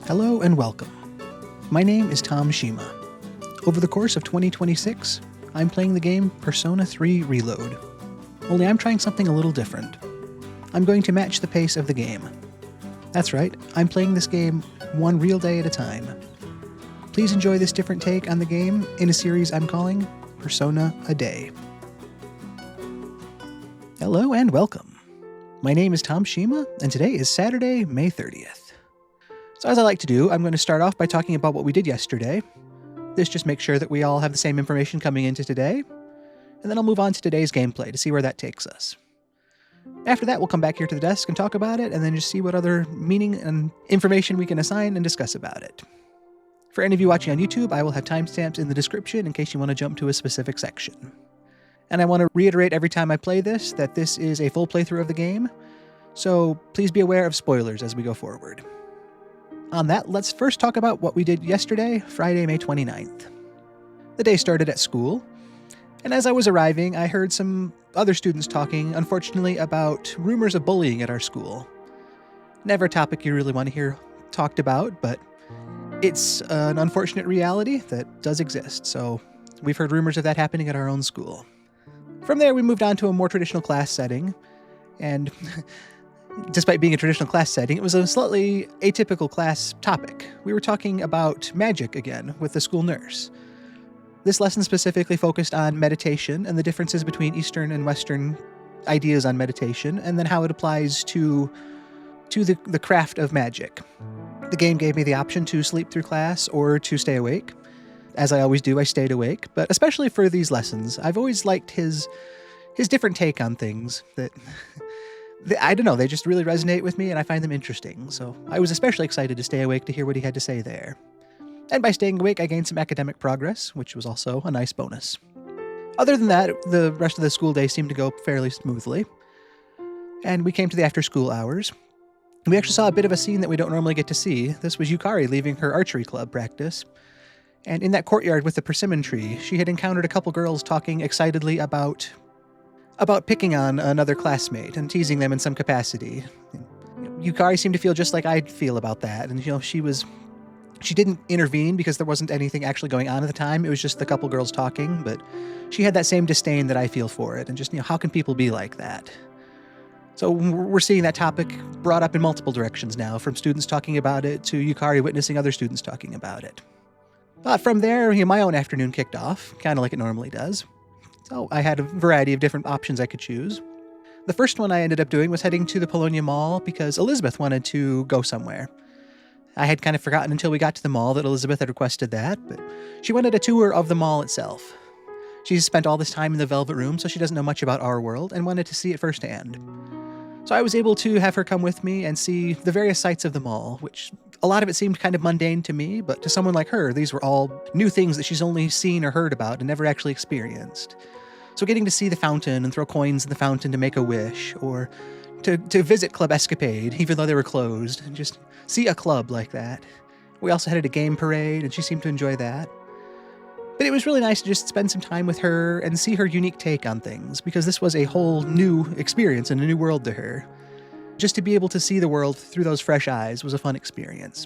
Hello and welcome. My name is Tom Shima. Over the course of 2026, I'm playing the game Persona 3 Reload. Only I'm trying something a little different. I'm going to match the pace of the game. That's right, I'm playing this game one real day at a time. Please enjoy this different take on the game in a series I'm calling Persona a Day. Hello and welcome. My name is Tom Shima, and today is Saturday, May 30th. So as I like to do, I'm going to start off by talking about what we did yesterday. This just makes sure that we all have the same information coming into today, and then I'll move on to today's gameplay to see where that takes us. After that, we'll come back here to the desk and talk about it, and then just see what other meaning and information we can assign and discuss about it. For any of you watching on YouTube, I will have timestamps in the description in case you want to jump to a specific section. And I want to reiterate every time I play this that this is a full playthrough of the game, so please be aware of spoilers as we go forward. On that, let's first talk about what we did yesterday, Friday, May 29th. The day started at school, and as I was arriving, I heard some other students talking, unfortunately, about rumors of bullying at our school. Never a topic you really want to hear talked about, but it's an unfortunate reality that does exist, so we've heard rumors of that happening at our own school. From there, we moved on to a more traditional class setting, and despite being a traditional class setting, it was a slightly atypical class topic. We were talking about magic again with the school nurse. This lesson specifically focused on meditation and the differences between Eastern and Western ideas on meditation, and then how it applies to the craft of magic. The game gave me the option to sleep through class or to stay awake. As I always do, I stayed awake, but especially for these lessons, I've always liked his different take on things that I don't know, they just really resonate with me and I find them interesting, so I was especially excited to stay awake to hear what he had to say there. And by staying awake, I gained some academic progress, which was also a nice bonus. Other than that, the rest of the school day seemed to go fairly smoothly, and we came to the after-school hours. We actually saw a bit of a scene that we don't normally get to see. This was Yukari leaving her archery club practice, and in that courtyard with the persimmon tree, she had encountered a couple girls talking excitedly about picking on another classmate and teasing them in some capacity. Yukari seemed to feel just like I'd feel about that, and she didn't intervene because there wasn't anything actually going on at the time. It was just the couple girls talking, but she had that same disdain that I feel for it, and just, how can people be like that? So we're seeing that topic brought up in multiple directions now, from students talking about it to Yukari witnessing other students talking about it. From there, my own afternoon kicked off, kind of like it normally does. So I had a variety of different options I could choose. The first one I ended up doing was heading to the Polonia Mall because Elizabeth wanted to go somewhere. I had kind of forgotten until we got to the mall that Elizabeth had requested that, but she wanted a tour of the mall itself. She's spent all this time in the Velvet Room, so she doesn't know much about our world and wanted to see it firsthand. So I was able to have her come with me and see the various sites of the mall, which a lot of it seemed kind of mundane to me, but to someone like her, these were all new things that she's only seen or heard about and never actually experienced. So getting to see the fountain and throw coins in the fountain to make a wish, or to visit Club Escapade, even though they were closed, and just see a club like that. We also had a game parade, and she seemed to enjoy that. But it was really nice to just spend some time with her and see her unique take on things, because this was a whole new experience and a new world to her. Just to be able to see the world through those fresh eyes was a fun experience.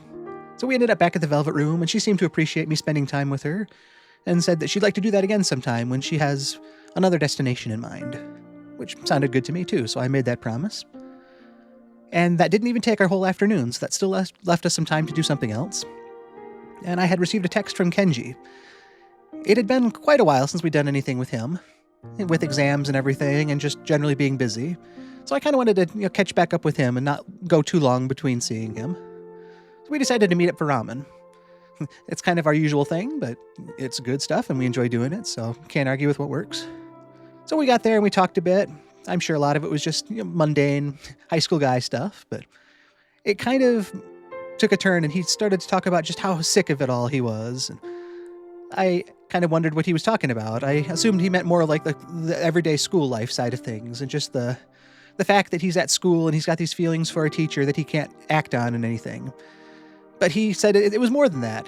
So we ended up back at the Velvet Room, and she seemed to appreciate me spending time with her, and said that she'd like to do that again sometime when she has another destination in mind, which sounded good to me too, so I made that promise. And that didn't even take our whole afternoon, so that still left us some time to do something else. And I had received a text from Kenji. It had been quite a while since we'd done anything with him, with exams and everything, and just generally being busy. So I kind of wanted to catch back up with him and not go too long between seeing him. So we decided to meet up for ramen. It's kind of our usual thing, but it's good stuff and we enjoy doing it, so can't argue with what works. So we got there and we talked a bit. I'm sure a lot of it was just mundane high school guy stuff, but it kind of took a turn and he started to talk about just how sick of it all he was. And I kind of wondered what he was talking about. I assumed he meant more like the everyday school life side of things, and just the fact that he's at school and he's got these feelings for a teacher that he can't act on in anything. But he said it was more than that.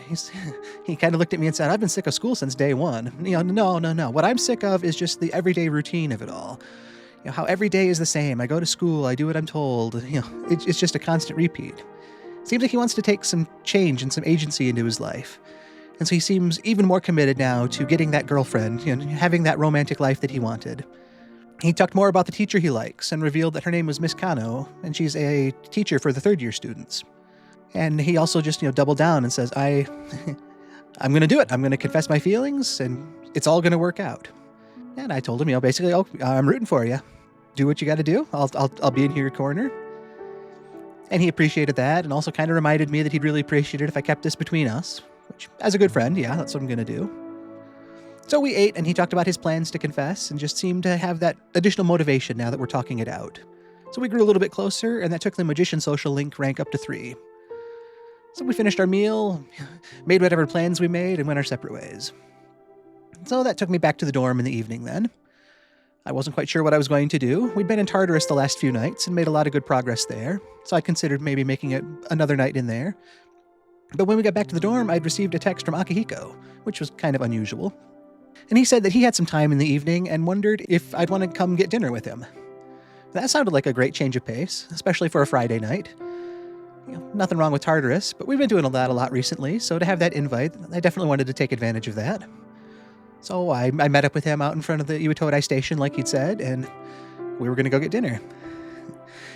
He kind of looked at me and said, I've been sick of school since day one. No. What I'm sick of is just the everyday routine of it all. How every day is the same. I go to school, I do what I'm told. It's just a constant repeat. Seems like he wants to take some change and some agency into his life. And so he seems even more committed now to getting that girlfriend, having that romantic life that he wanted. He talked more about the teacher he likes and revealed that her name was Miss Kano, and she's a teacher for the third-year students. And he also just, doubled down and says, I'm going to do it. I'm going to confess my feelings, and it's all going to work out. And I told him, basically, I'm rooting for you. Do what you got to do. I'll be in your corner. And he appreciated that, and also kind of reminded me that he'd really appreciate it if I kept this between us, which, as a good friend, yeah, that's what I'm going to do. So we ate, and he talked about his plans to confess, and just seemed to have that additional motivation now that we're talking it out. So we grew a little bit closer, and that took the magician social link rank up to 3. So we finished our meal, made whatever plans we made, and went our separate ways. So that took me back to the dorm in the evening then. I wasn't quite sure what I was going to do. We'd been in Tartarus the last few nights and made a lot of good progress there, so I considered maybe making it another night in there. But when we got back to the dorm, I'd received a text from Akihiko, which was kind of unusual. And he said that he had some time in the evening and wondered if I'd want to come get dinner with him. That sounded like a great change of pace, especially for a Friday night. Nothing wrong with Tartarus, but we've been doing that a lot recently, so to have that invite, I definitely wanted to take advantage of that. So I met up with him out in front of the Iwatodai station, like he'd said, and we were going to go get dinner.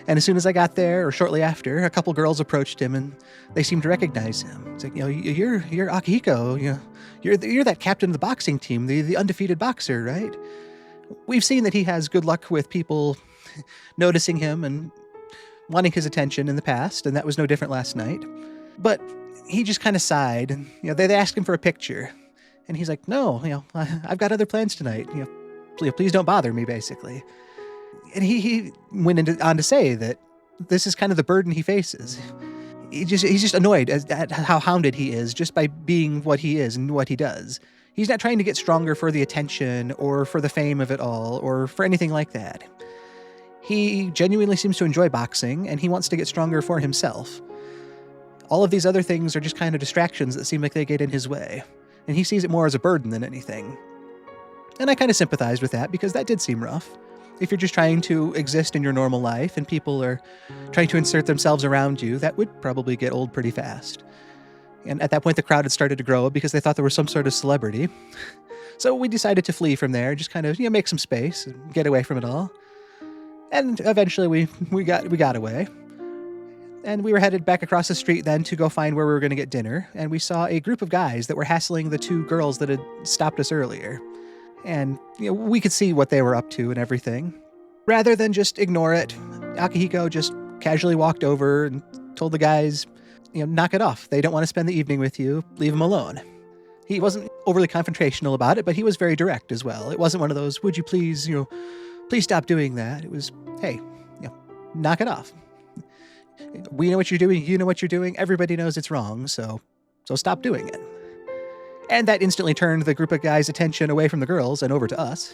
And as soon as I got there, or shortly after, a couple girls approached him, and they seemed to recognize him. It's like, you're Akihiko, you're that captain of the boxing team, the undefeated boxer, right? We've seen that he has good luck with people noticing him and wanting his attention in the past, and that was no different last night. But he just kind of sighed, and they asked him for a picture. And he's like, no, I've got other plans tonight. Please don't bother me, basically. And he went on to say that this is kind of the burden he faces. He's just annoyed at how hounded he is just by being what he is and what he does. He's not trying to get stronger for the attention or for the fame of it all or for anything like that. He genuinely seems to enjoy boxing, and he wants to get stronger for himself. All of these other things are just kind of distractions that seem like they get in his way. And he sees it more as a burden than anything. And I kind of sympathized with that because that did seem rough. If you're just trying to exist in your normal life and people are trying to insert themselves around you, that would probably get old pretty fast. And at that point, the crowd had started to grow because they thought there was some sort of celebrity. So we decided to flee from there, just kind of make some space and get away from it all. And eventually we got away. And we were headed back across the street then to go find where we were going to get dinner, and we saw a group of guys that were hassling the 2 girls that had stopped us earlier. And, we could see what they were up to and everything. Rather than just ignore it, Akihiko just casually walked over and told the guys, knock it off. They don't want to spend the evening with you. Leave them alone. He wasn't overly confrontational about it, but he was very direct as well. It wasn't one of those, would you please, please stop doing that. It was, hey, knock it off. We know what you're doing, you know what you're doing, everybody knows it's wrong, so stop doing it. And that instantly turned the group of guys' attention away from the girls and over to us,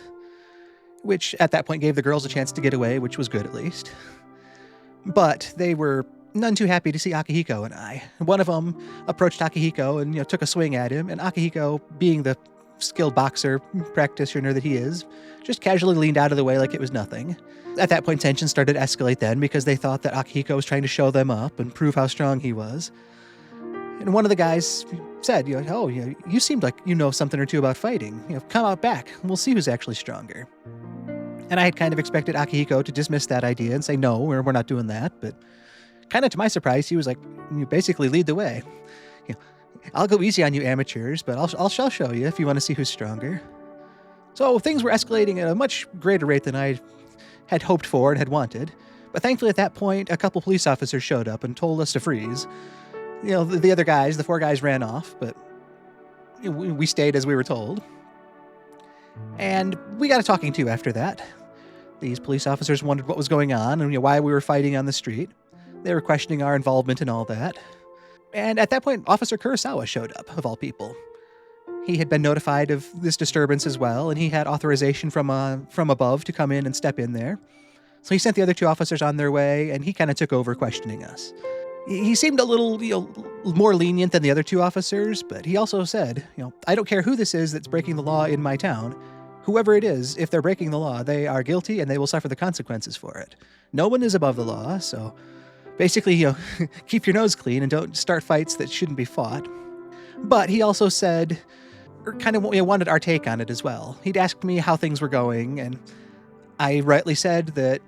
which at that point gave the girls a chance to get away, which was good at least. But they were none too happy to see Akihiko and I. One of them approached Akihiko and took a swing at him, and Akihiko, being the skilled boxer practitioner that he is, just casually leaned out of the way like it was nothing. At that point, tension started to escalate then because they thought that Akihiko was trying to show them up and prove how strong he was. And one of the guys said, you seemed like you know something or two about fighting. Come out back and we'll see who's actually stronger. And I had kind of expected Akihiko to dismiss that idea and say, no, we're not doing that. But kind of to my surprise, he was like, you basically lead the way. I'll go easy on you amateurs, but I'll show you if you want to see who's stronger. So things were escalating at a much greater rate than I had hoped for and had wanted. But thankfully at that point, a couple police officers showed up and told us to freeze. The other guys, the 4 guys ran off, but we stayed as we were told. And we got a talking to after that. These police officers wondered what was going on and why we were fighting on the street. They were questioning our involvement and all that. And at that point, Officer Kurosawa showed up, of all people. He had been notified of this disturbance as well, and he had authorization from above to come in and step in there. So he sent the other 2 officers on their way, and he kind of took over questioning us. He seemed a little, more lenient than the other 2 officers, but he also said, I don't care who this is that's breaking the law in my town. Whoever it is, if they're breaking the law, they are guilty and they will suffer the consequences for it. No one is above the law, so Basically, keep your nose clean and don't start fights that shouldn't be fought. But he also said, or kind of wanted our take on it as well. He'd asked me how things were going, and I rightly said that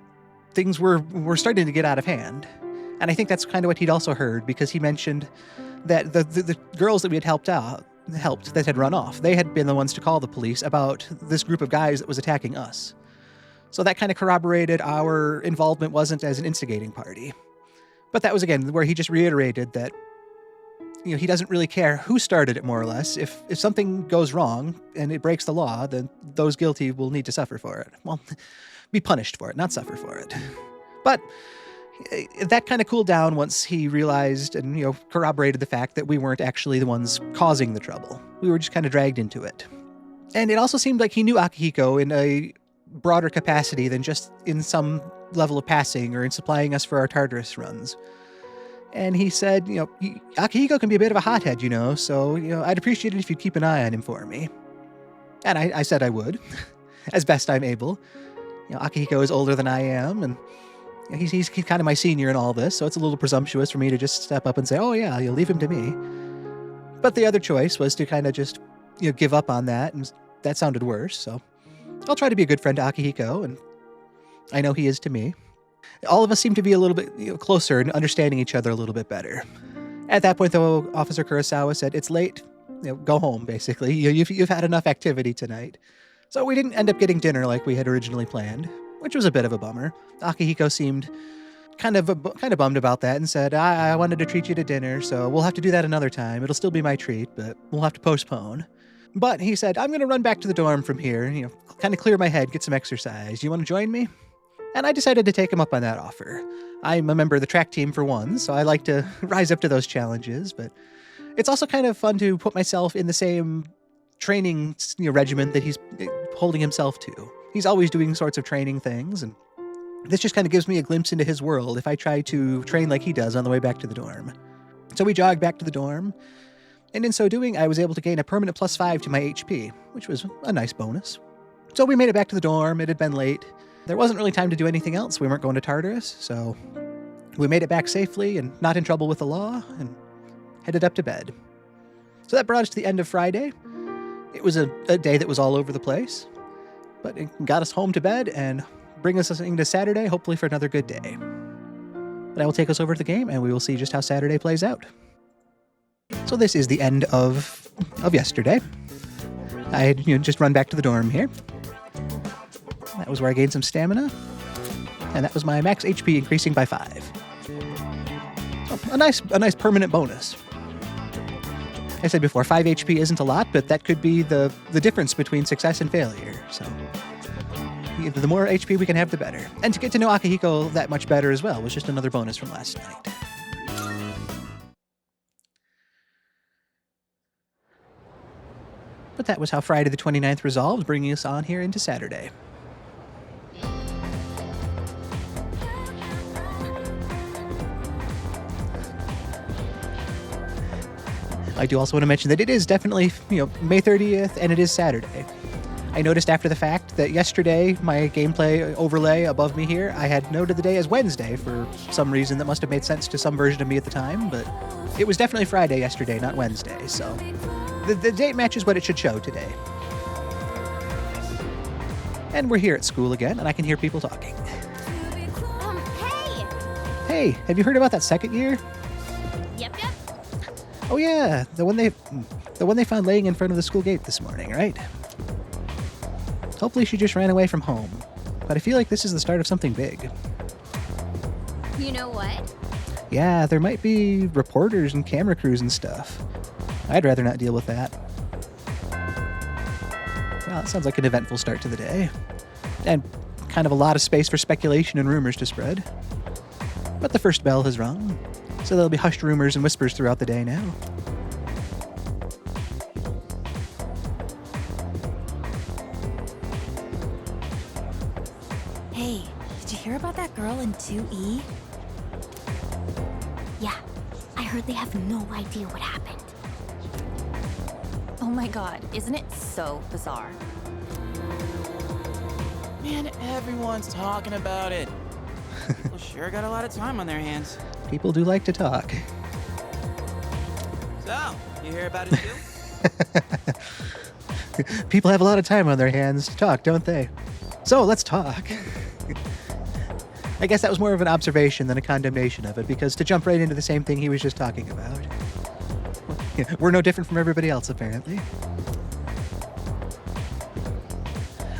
things were starting to get out of hand. And I think that's kind of what he'd also heard, because he mentioned that the girls that we had helped that had run off, they had been the ones to call the police about this group of guys that was attacking us. So that kind of corroborated our involvement wasn't as an instigating party. But that was, again, where he just reiterated that he doesn't really care who started it, more or less. If something goes wrong and it breaks the law, then those guilty will need to suffer for it. Well, be punished for it, not suffer for it. But that kind of cooled down once he realized and corroborated the fact that we weren't actually the ones causing the trouble. We were just kind of dragged into it. And it also seemed like he knew Akihiko in a broader capacity than just in some level of passing or in supplying us for our Tartarus runs. And he said, Akihiko can be a bit of a hothead, so I'd appreciate it if you'd keep an eye on him for me. And I said I would, as best I'm able. Akihiko is older than I am, and he's kind of my senior in all this, so it's a little presumptuous for me to just step up and say, oh yeah, you'll leave him to me. But the other choice was to kind of just, give up on that, and that sounded worse, so I'll try to be a good friend to Akihiko, and I know he is to me. All of us seem to be a little bit closer and understanding each other a little bit better. At that point, though, Officer Kurosawa said, it's late, go home, basically. You've had enough activity tonight. So we didn't end up getting dinner like we had originally planned, which was a bit of a bummer. Akihiko seemed kind of bummed about that and said, I wanted to treat you to dinner, so we'll have to do that another time. It'll still be my treat, but we'll have to postpone. But he said, I'm going to run back to the dorm from here, kind of clear my head, get some exercise. You want to join me? And I decided to take him up on that offer. I'm a member of the track team for one, so I like to rise up to those challenges, but it's also kind of fun to put myself in the same training regimen that he's holding himself to. He's always doing sorts of training things, and this just kind of gives me a glimpse into his world if I try to train like he does on the way back to the dorm. So we jogged back to the dorm, and in so doing, I was able to gain a permanent +5 to my HP, which was a nice bonus. So we made it back to the dorm. It had been late. There wasn't really time to do anything else. We weren't going to Tartarus, so we made it back safely and not in trouble with the law, and headed up to bed. So that brought us to the end of Friday. It was a day that was all over the place, but it got us home to bed and bring us into Saturday, hopefully for another good day. But I will take us over to the game, and we will see just how Saturday plays out. So this is the end of yesterday. I had just run back to the dorm here. That was where I gained some stamina, and that was my max HP increasing by 5. So a nice permanent bonus. I said before, 5 HP isn't a lot, but that could be the difference between success and failure. So the more HP we can have, the better. And to get to know Akihiko that much better as well was just another bonus from last night. But that was how Friday the 29th resolved, bringing us on here into Saturday. I do also want to mention that it is definitely, May 30th, and it is Saturday. I noticed after the fact that yesterday, my gameplay overlay above me here, I had noted the day as Wednesday for some reason that must have made sense to some version of me at the time, but it was definitely Friday yesterday, not Wednesday, so the date matches what it should show today. And we're here at school again, and I can hear people talking. Hey! Hey, have you heard about that second year? Yep. Oh yeah, the one they found laying in front of the school gate this morning, right? Hopefully she just ran away from home. But I feel like this is the start of something big. You know what? Yeah, there might be reporters and camera crews and stuff. I'd rather not deal with that. Well, it sounds like an eventful start to the day. And kind of a lot of space for speculation and rumors to spread. But the first bell has rung, so there'll be hushed rumors and whispers throughout the day now. Hey, did you hear about that girl in 2E? Yeah, I heard they have no idea what happened. Oh my god, isn't it so bizarre? Man, everyone's talking about it. Well, sure got a lot of time on their hands. People do like to talk. So, you hear about it too? People have a lot of time on their hands to talk, don't they? So let's talk. I guess that was more of an observation than a condemnation of it, because to jump right into the same thing he was just talking about. We're no different from everybody else, apparently.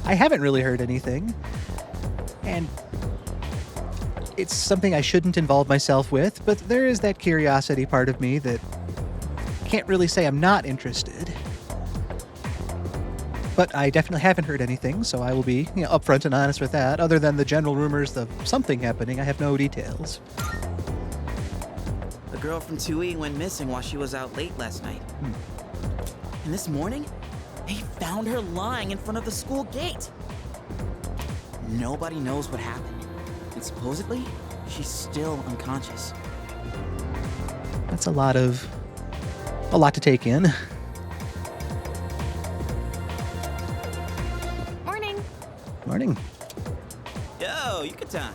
I haven't really heard anything, and it's something I shouldn't involve myself with, but there is that curiosity part of me that can't really say I'm not interested. But I definitely haven't heard anything, so I will be upfront and honest with that. Other than the general rumors of something happening, I have no details. The girl from 2E went missing while she was out late last night. And this morning, they found her lying in front of the school gate. Nobody knows what happened. And supposedly, she's still unconscious. That's a lot to take in. Morning. Morning. Yo, Yucatan.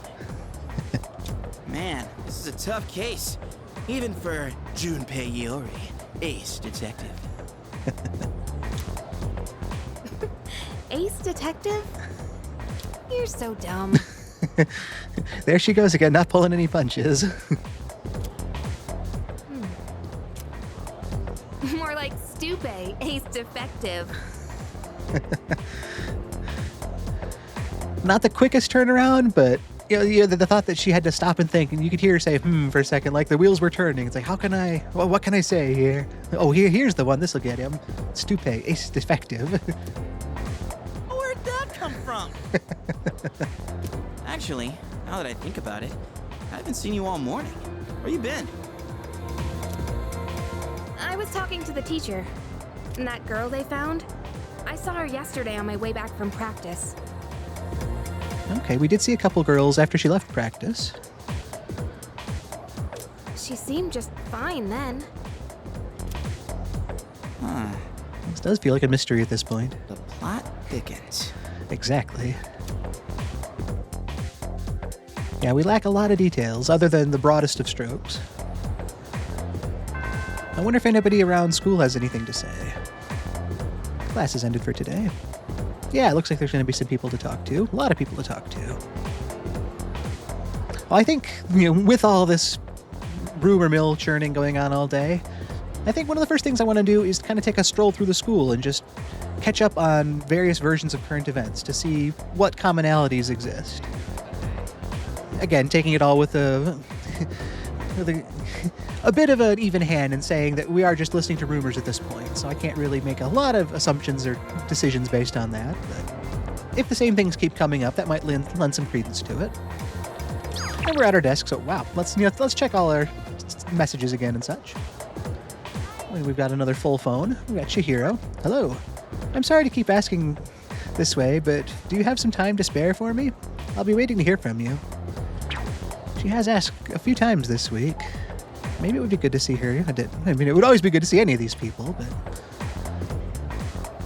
Man, this is a tough case. Even for Junpei Iori, ace detective. Ace detective? You're so dumb. There she goes again, not pulling any punches. More like Stupe, ace defective. Not the quickest turnaround, but the thought that she had to stop and think, and you could hear her say for a second, like the wheels were turning. It's like, what can I say here? Oh, here's the one, this'll get him. Stupe, ace defective. Where'd that come from? Actually, now that I think about it, I haven't seen you all morning. Where you been? I was talking to the teacher. And that girl they found? I saw her yesterday on my way back from practice. Okay, we did see a couple girls after she left practice. She seemed just fine then. Huh. This does feel like a mystery at this point. The plot thickens. Exactly. Yeah, we lack a lot of details, other than the broadest of strokes. I wonder if anybody around school has anything to say. Class has ended for today. Yeah, it looks like there's going to be some people to talk to. A lot of people to talk to. Well, I think, with all this rumor mill churning going on all day, I think one of the first things I want to do is kind of take a stroll through the school and just catch up on various versions of current events to see what commonalities exist. Again, taking it all with a bit of an even hand and saying that we are just listening to rumors at this point, so I can't really make a lot of assumptions or decisions based on that. But if the same things keep coming up, that might lend some credence to it. And we're at our desk, so wow, let's check all our messages again and such. We've got another full phone. We've got Chihiro. Hello. I'm sorry to keep asking this way, but do you have some time to spare for me? I'll be waiting to hear from you. She has asked a few times this week. Maybe it would be good to see her. I mean, it would always be good to see any of these people, but...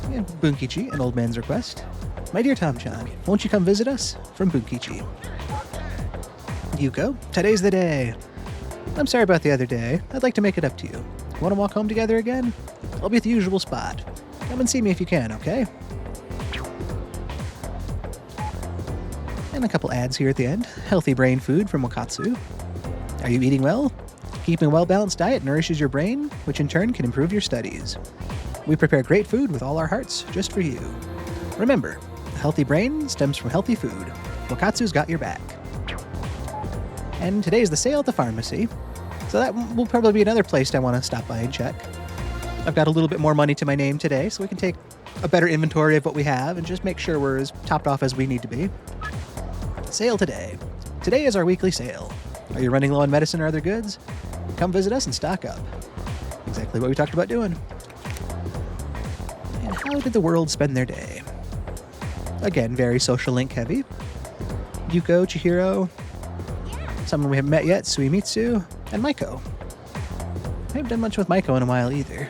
Yeah, Bunkichi, an old man's request. My dear Tom-chan, won't you come visit us? From Bunkichi. Yuko, today's the day. I'm sorry about the other day. I'd like to make it up to you. Want to walk home together again? I'll be at the usual spot. Come and see me if you can, okay? And a couple ads here at the end. Healthy brain food from Wakatsu. Are you eating well? Keeping a well-balanced diet nourishes your brain, which in turn can improve your studies. We prepare great food with all our hearts, just for you. Remember, a healthy brain stems from healthy food. Wakatsu's got your back. And today's the sale at the pharmacy, so that will probably be another place I want to stop by and check. I've got a little bit more money to my name today, so we can take a better inventory of what we have and just make sure we're as topped off as we need to be. Sale today. Today is our weekly sale. Are you running low on medicine or other goods? Come visit us and stock up. Exactly what we talked about doing. And how did the world spend their day? Again, very social link heavy. Yuko, Chihiro, someone we haven't met yet, Suimitsu, and Maiko. I haven't done much with Maiko in a while either.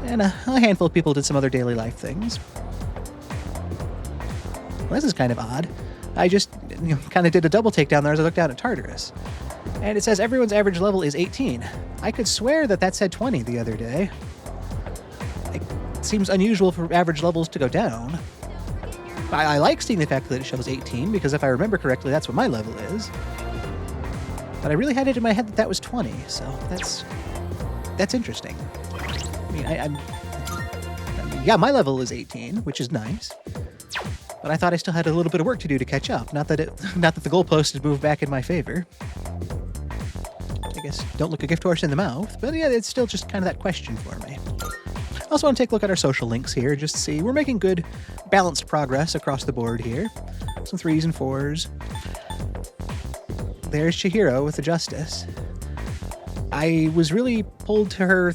And a handful of people did some other daily life things. Well, this is kind of odd. kind of did a double takedown there as I looked down at Tartarus. And it says everyone's average level is 18. I could swear that said 20 the other day. It seems unusual for average levels to go down. I like seeing the fact that it shows 18, because if I remember correctly, that's what my level is. But I really had it in my head that was 20, so that's interesting. I mean, yeah, my level is 18, which is nice. But I thought I still had a little bit of work to do to catch up. Not that the goalpost had moved back in my favor. I guess don't look a gift horse in the mouth, but yeah, it's still just kind of that question for me. I also want to take a look at our social links here, just to see we're making good, balanced progress across the board here. Some 3s and 4s. There's Chihiro with the Justice. I was really pulled to her,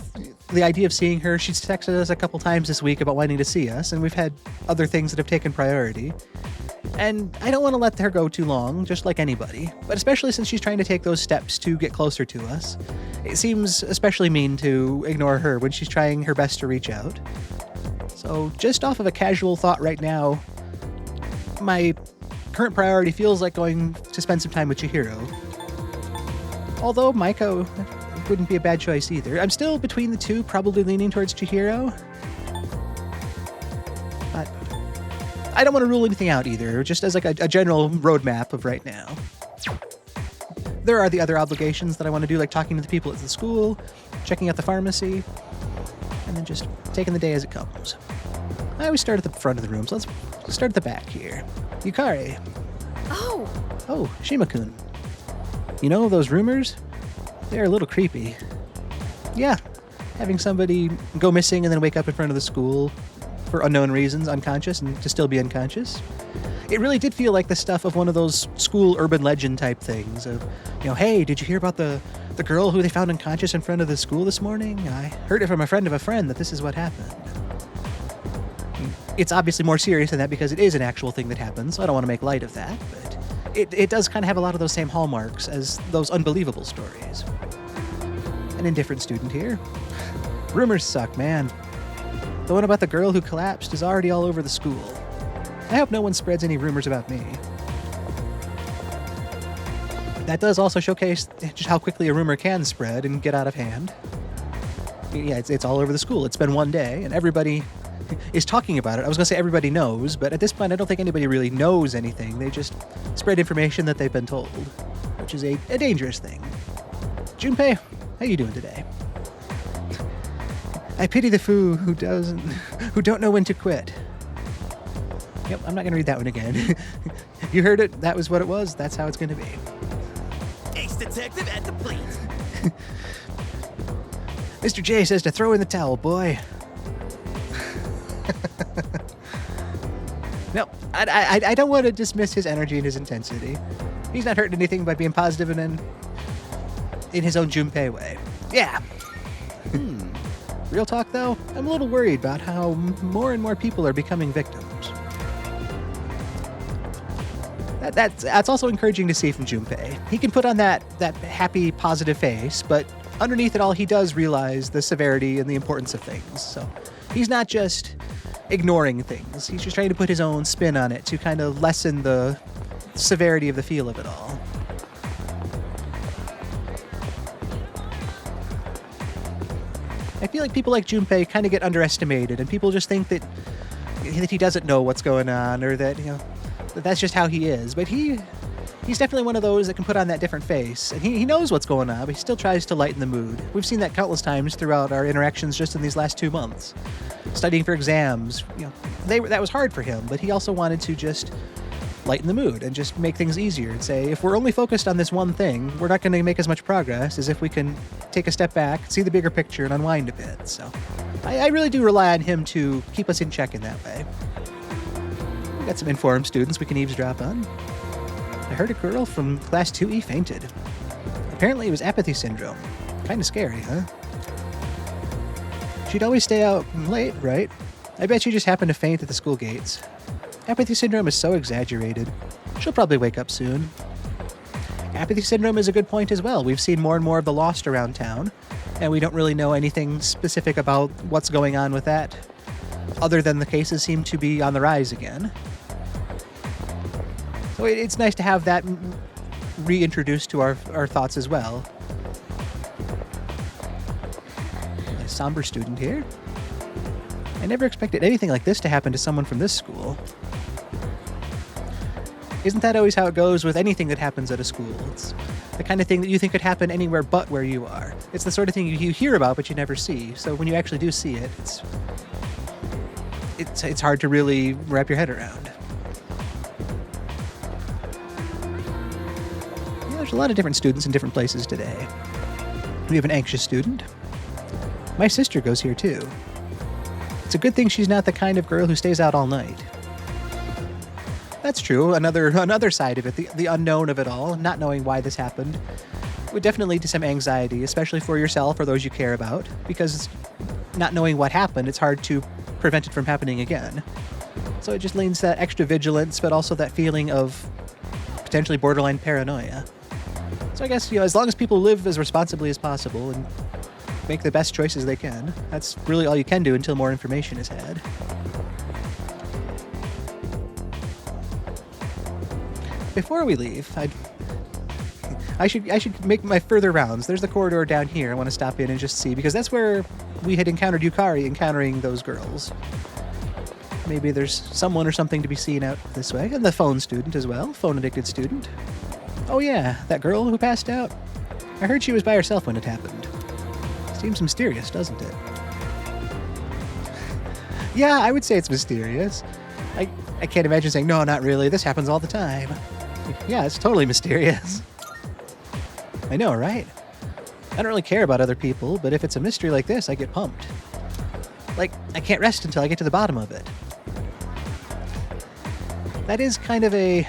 the idea of seeing her. She's texted us a couple times this week about wanting to see us, and we've had other things that have taken priority. And I don't want to let her go too long, just like anybody, but especially since she's trying to take those steps to get closer to us. It seems especially mean to ignore her when she's trying her best to reach out. So just off of a casual thought right now, my current priority feels like going to spend some time with Chihiro. Although Maiko wouldn't be a bad choice either. I'm still between the two, probably leaning towards Chihiro. But I don't want to rule anything out either, just as like a general roadmap of right now. There are the other obligations that I want to do, like talking to the people at the school, checking out the pharmacy, and then just taking the day as it comes. I always start at the front of the room, so let's start at the back here. Yukari. Oh, Shima-kun. You know, those rumors? They're a little creepy. Yeah, having somebody go missing and then wake up in front of the school for unknown reasons, unconscious, and to still be unconscious. It really did feel like the stuff of one of those school urban legend type things of, hey, did you hear about the girl who they found unconscious in front of the school this morning? I heard it from a friend of a friend that this is what happened. It's obviously more serious than that because it is an actual thing that happens, so I don't want to make light of that, but it does kind of have a lot of those same hallmarks as those unbelievable stories. An indifferent student here. Rumors suck, man. The one about the girl who collapsed is already all over the school. I hope no one spreads any rumors about me. That does also showcase just how quickly a rumor can spread and get out of hand. Yeah, it's all over the school. It's been one day, and everybody is talking about it. I was going to say everybody knows, but at this point I don't think anybody really knows anything. They just spread information that they've been told, which is a dangerous thing. Junpei, how you doing today? I pity the fool who don't know when to quit. Yep, I'm not going to read that one again. You heard it. That was what it was. That's how it's going to be. Ace Detective at the plate. Mr. J says to throw in the towel, boy. No, I don't want to dismiss his energy and his intensity. He's not hurting anything by being positive and in his own Junpei way. Yeah. Real talk, though, I'm a little worried about how more and more people are becoming victims. That's also encouraging to see from Junpei. He can put on that happy, positive face, but underneath it all, he does realize the severity and the importance of things. So he's not just ignoring things. He's just trying to put his own spin on it to kind of lessen the severity of the feel of it all. I feel like people like Junpei kind of get underestimated, and people just think that he doesn't know what's going on, or that that's just how he is. But he's definitely one of those that can put on that different face, and he knows what's going on, but he still tries to lighten the mood. We've seen that countless times throughout our interactions just in these last 2 months. Studying for exams, that was hard for him, but he also wanted to just lighten the mood and just make things easier and say, if we're only focused on this one thing, we're not going to make as much progress as if we can take a step back, see the bigger picture, and unwind a bit. So I really do rely on him to keep us in check in that way. We got some informed students we can eavesdrop on. I heard a girl from Class 2E fainted. Apparently it was apathy syndrome. Kind of scary, huh? She'd always stay out late, right? I bet she just happened to faint at the school gates. Apathy syndrome is so exaggerated. She'll probably wake up soon. Apathy syndrome is a good point as well. We've seen more and more of the lost around town, and we don't really know anything specific about what's going on with that, other than the cases seem to be on the rise again. So it's nice to have that reintroduced to our thoughts as well. A somber student here. I never expected anything like this to happen to someone from this school. Isn't that always how it goes with anything that happens at a school? It's the kind of thing that you think could happen anywhere but where you are. It's the sort of thing you hear about but you never see. So when you actually do see it, it's hard to really wrap your head around. Yeah, there's a lot of different students in different places today. We have an anxious student. My sister goes here too. It's a good thing she's not the kind of girl who stays out all night. That's true. Another side of it, the unknown of it all, not knowing why this happened, would definitely lead to some anxiety, especially for yourself or those you care about, because not knowing what happened, it's hard to prevent it from happening again. So it just leans that extra vigilance, but also that feeling of potentially borderline paranoia. So I guess, as long as people live as responsibly as possible and make the best choices they can, that's really all you can do until more information is had. Before we leave, I should make my further rounds. There's the corridor down here I want to stop in and just see, because that's where we had encountered Yukari encountering those girls. Maybe there's someone or something to be seen out this way. And the phone student as well, phone-addicted student. Oh yeah, that girl who passed out. I heard she was by herself when it happened. Seems mysterious, doesn't it? Yeah, I would say it's mysterious. I can't imagine saying, no, not really, this happens all the time. Yeah, it's totally mysterious. I know, right? I don't really care about other people, but if it's a mystery like this, I get pumped. Like, I can't rest until I get to the bottom of it. That is kind of a...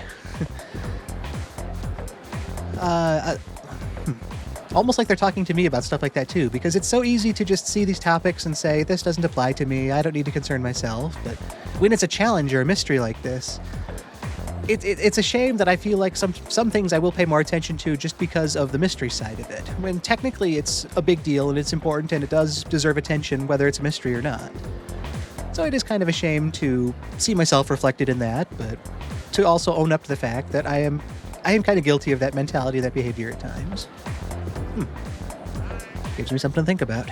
almost like they're talking to me about stuff like that too, because it's so easy to just see these topics and say, this doesn't apply to me, I don't need to concern myself. But when it's a challenge or a mystery like this, it's a shame that I feel like some things I will pay more attention to just because of the mystery side of it, when technically it's a big deal and it's important and it does deserve attention whether it's a mystery or not. So it is kind of a shame to see myself reflected in that, but to also own up to the fact that I am kind of guilty of that mentality, that behavior at times. Gives me something to think about.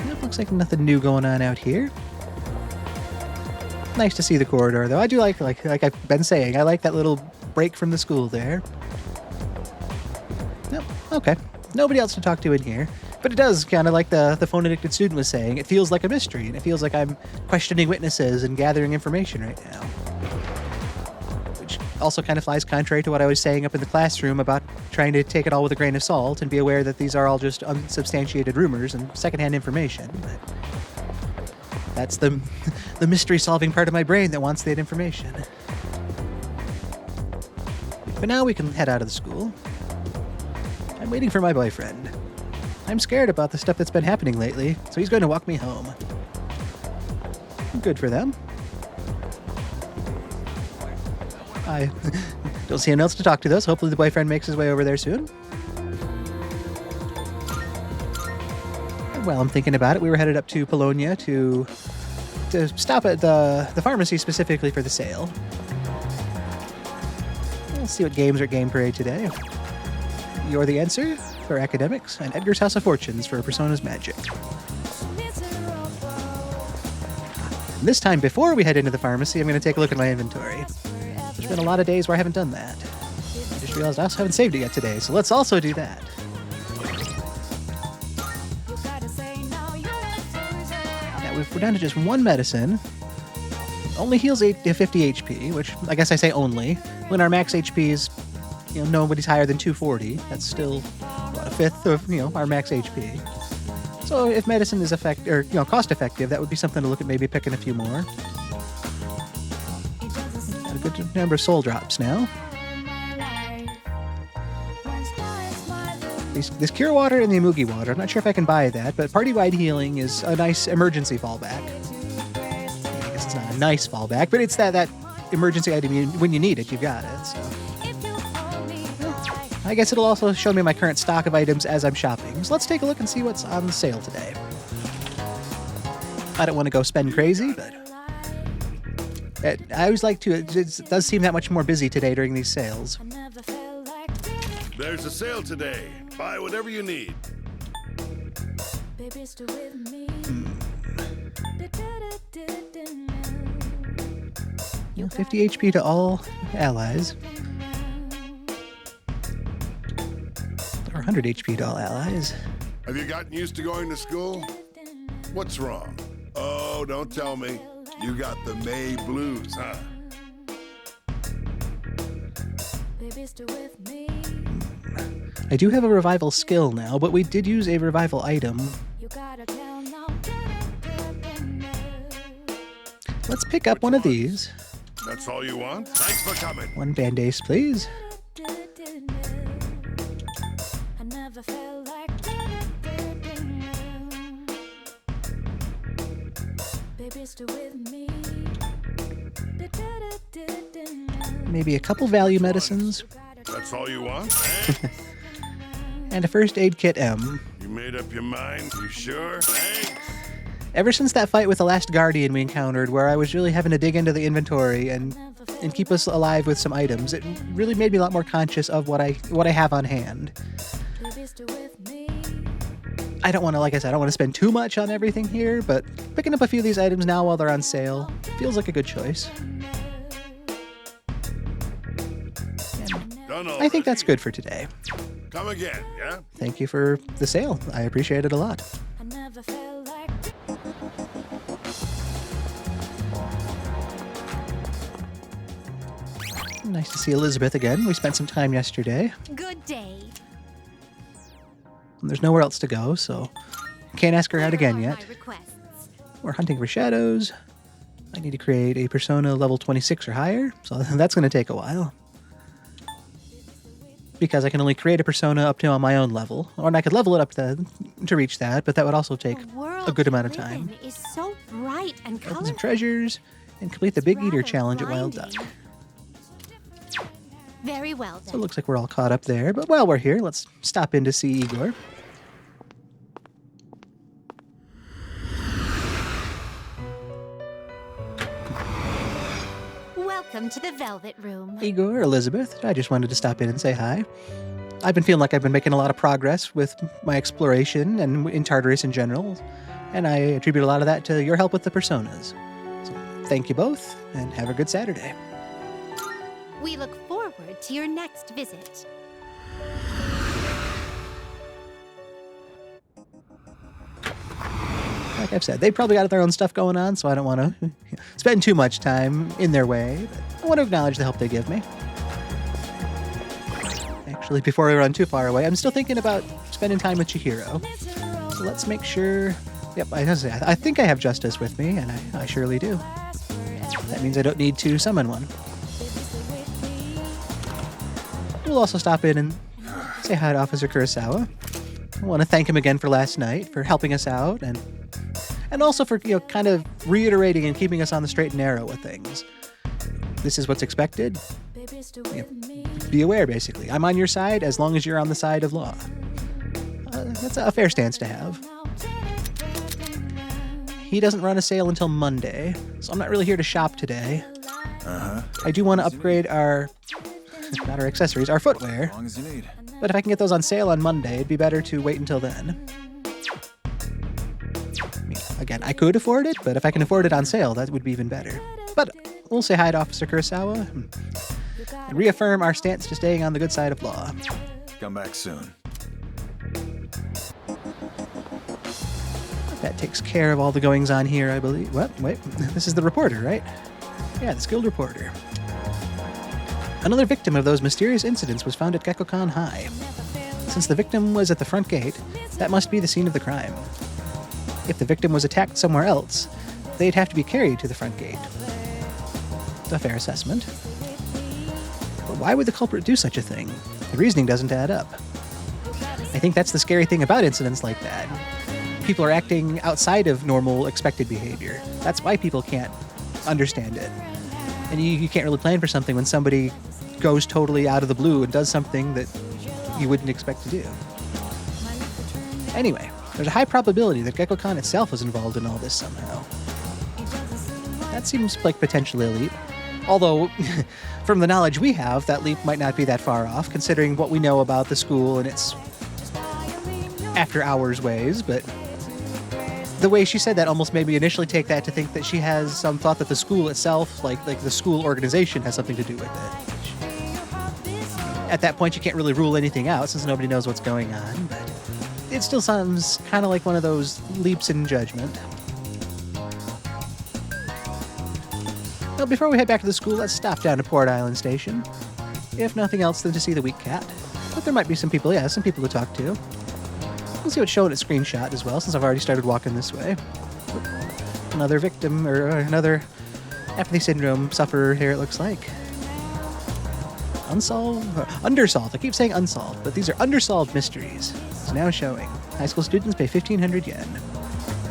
It looks like nothing new going on out here. Nice to see the corridor, though. I do like I've been saying, I like that little break from the school there. Yep, okay. Nobody else to talk to in here. But it does kind of, like the phone-addicted student was saying, it feels like a mystery, and it feels like I'm questioning witnesses and gathering information right now. Which also kind of flies contrary to what I was saying up in the classroom about trying to take it all with a grain of salt and be aware that these are all just unsubstantiated rumors and secondhand information. That's the mystery-solving part of my brain that wants that information. But now we can head out of the school. I'm waiting for my boyfriend. I'm scared about the stuff that's been happening lately, so he's going to walk me home. Good for them. I don't see anyone else to talk to, though, so hopefully the boyfriend makes his way over there soon. And while I'm thinking about it, we were headed up to Bologna to stop at the pharmacy specifically for the sale. We'll see what games are at Game Parade today. You're the Answer for Academics, and Edgar's House of Fortunes for Persona's Magic. And this time, before we head into the pharmacy, I'm going to take a look at my inventory. There's been a lot of days where I haven't done that. I just realized I also haven't saved it yet today, so let's also do that. Now, we're down to just one medicine. Only heals 50 HP, which I guess I say only, when our max HP is, nobody's higher than 240. That's still a fifth of, our max HP. So if medicine is cost effective, that would be something to look at, maybe picking a few more. Got a good number of soul drops now. This Cure Water and the Imugi Water, I'm not sure if I can buy that, but Party-Wide Healing is a nice emergency fallback. I guess it's not a nice fallback, but it's that emergency item when you need it, you've got it, so. I guess it'll also show me my current stock of items as I'm shopping. So let's take a look and see what's on sale today. I don't want to go spend crazy, but I always like to. It does seem that much more busy today during these sales. There's a sale today. Buy whatever you need. 50 HP to all allies. Or 100 HP to all allies. Have you gotten used to going to school? What's wrong? Oh, don't tell me. You got the May blues, huh? I do have a revival skill now, but we did use a revival item. Let's pick up one of these. That's all you want? Thanks for coming. One band-aid, please. Maybe a couple value medicines. That's all you want? And a first aid kit M. You made up your mind? You sure? Thanks. Ever since that fight with the last Guardian we encountered, where I was really having to dig into the inventory and keep us alive with some items, it really made me a lot more conscious of what I have on hand. I don't want to, like I said, I don't want to spend too much on everything here, but picking up a few of these items now while they're on sale feels like a good choice. I think that's good for today. Come again, yeah? Thank you for the sale. I appreciate it a lot. Nice to see Elizabeth again. We spent some time yesterday. Good day. And there's nowhere else to go, so can't ask her out again yet. My requests. We're hunting for shadows. I need to create a persona level 26 or higher, so that's going to take a while. Because I can only create a persona up to on my own level, or I could level it up to reach that, but that would also take a good amount of time. Is so bright and Open some colorful. treasures and complete the Big Eater challenge at Wild Duck. blinding. Very well So it then. looks like we're all caught up there, but while we're here, let's stop in to see Igor. Welcome to the Velvet Room. Igor, Elizabeth, I just wanted to stop in and say hi. I've been feeling like I've been making a lot of progress with my exploration and in Tartarus in general, and I attribute a lot of that to your help with the personas. So thank you both, and have a good Saturday. We look forward to your next visit. Like I've said, they probably got their own stuff going on, so I don't want to spend too much time in their way, but I want to acknowledge the help they give me. Actually, before we run too far away, I'm still thinking about spending time with Chihiro. So let's make sure... Yep, I think I have Justice with me, and I surely do. That means I don't need to summon one. We'll also stop in and say hi to Officer Kurosawa. I want to thank him again for last night, for helping us out, and also for, kind of reiterating and keeping us on the straight and narrow with things. This is what's expected. Be aware, basically. I'm on your side as long as you're on the side of law. That's a fair stance to have. He doesn't run a sale until Monday, so I'm not really here to shop today. I do want to upgrade our, not our accessories, our footwear. As long as you need. But if I can get those on sale on Monday, it'd be better to wait until then. Again, I could afford it, but if I can afford it on sale, that would be even better. But we'll say hi to Officer Kurosawa and reaffirm our stance to staying on the good side of law. Come back soon. That takes care of all the goings-on here, I believe. What? Wait, this is the reporter, right? Yeah, the skilled reporter. Another victim of those mysterious incidents was found at Gekkokan High. Since the victim was at the front gate, that must be the scene of the crime. If the victim was attacked somewhere else, they'd have to be carried to the front gate. It's a fair assessment. But why would the culprit do such a thing? The reasoning doesn't add up. I think that's the scary thing about incidents like that. People are acting outside of normal expected behavior. That's why people can't understand it. And you can't really plan for something when somebody goes totally out of the blue and does something that you wouldn't expect to do. Anyway, There's a high probability that Gekko-kan itself was involved in all this somehow. That seems like potentially a leap. Although, from the knowledge we have, that leap might not be that far off, considering what we know about the school and its after-hours ways, but the way she said that almost made me initially take that to think that she has some thought that the school itself, like the school organization, has something to do with it. At that point, you can't really rule anything out since nobody knows what's going on, but it still sounds kind of like one of those leaps in judgment. Well, before we head back to the school, let's stop down to Port Island Station. If nothing else than to see the weak cat. But there might be some people to talk to. We'll see what's shown at screenshot as well, since I've already started walking this way. Another victim, or another apathy syndrome sufferer here, it looks like. Undersolved. I keep saying unsolved, but these are undersolved mysteries. It's now showing. High school students pay 1,500 yen.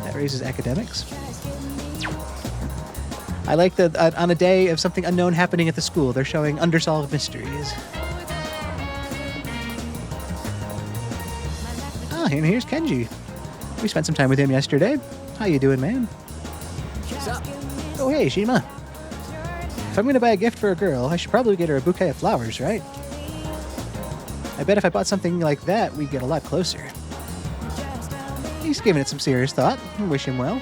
That raises academics. I like that on a day of something unknown happening at the school, they're showing undersolved mysteries. Ah, and here's Kenji. We spent some time with him yesterday. How you doing, man? What's up? Oh, hey, Shima. If I'm going to buy a gift for a girl, I should probably get her a bouquet of flowers, right? I bet if I bought something like that, we'd get a lot closer. He's giving it some serious thought. I wish him well.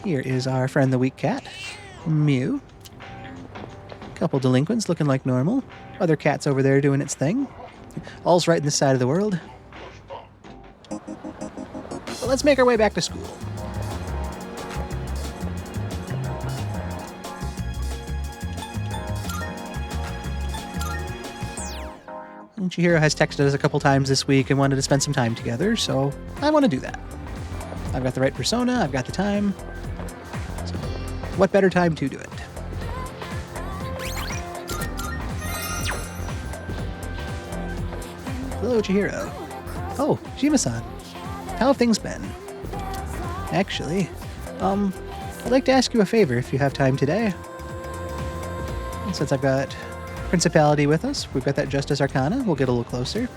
Here is our friend the weak cat, Mew. Couple delinquents looking like normal. Other cats over there doing its thing. All's right in this side of the world. But let's make our way back to school. And Chihiro has texted us a couple times this week and wanted to spend some time together, so I want to do that. I've got the right persona, I've got the time. So what better time to do it? Hello, Chihiro. Oh, Shima-san. How have things been? Actually, I'd like to ask you a favor if you have time today. And since I've got Principality with us, we've got that Justice Arcana, we'll get a little closer.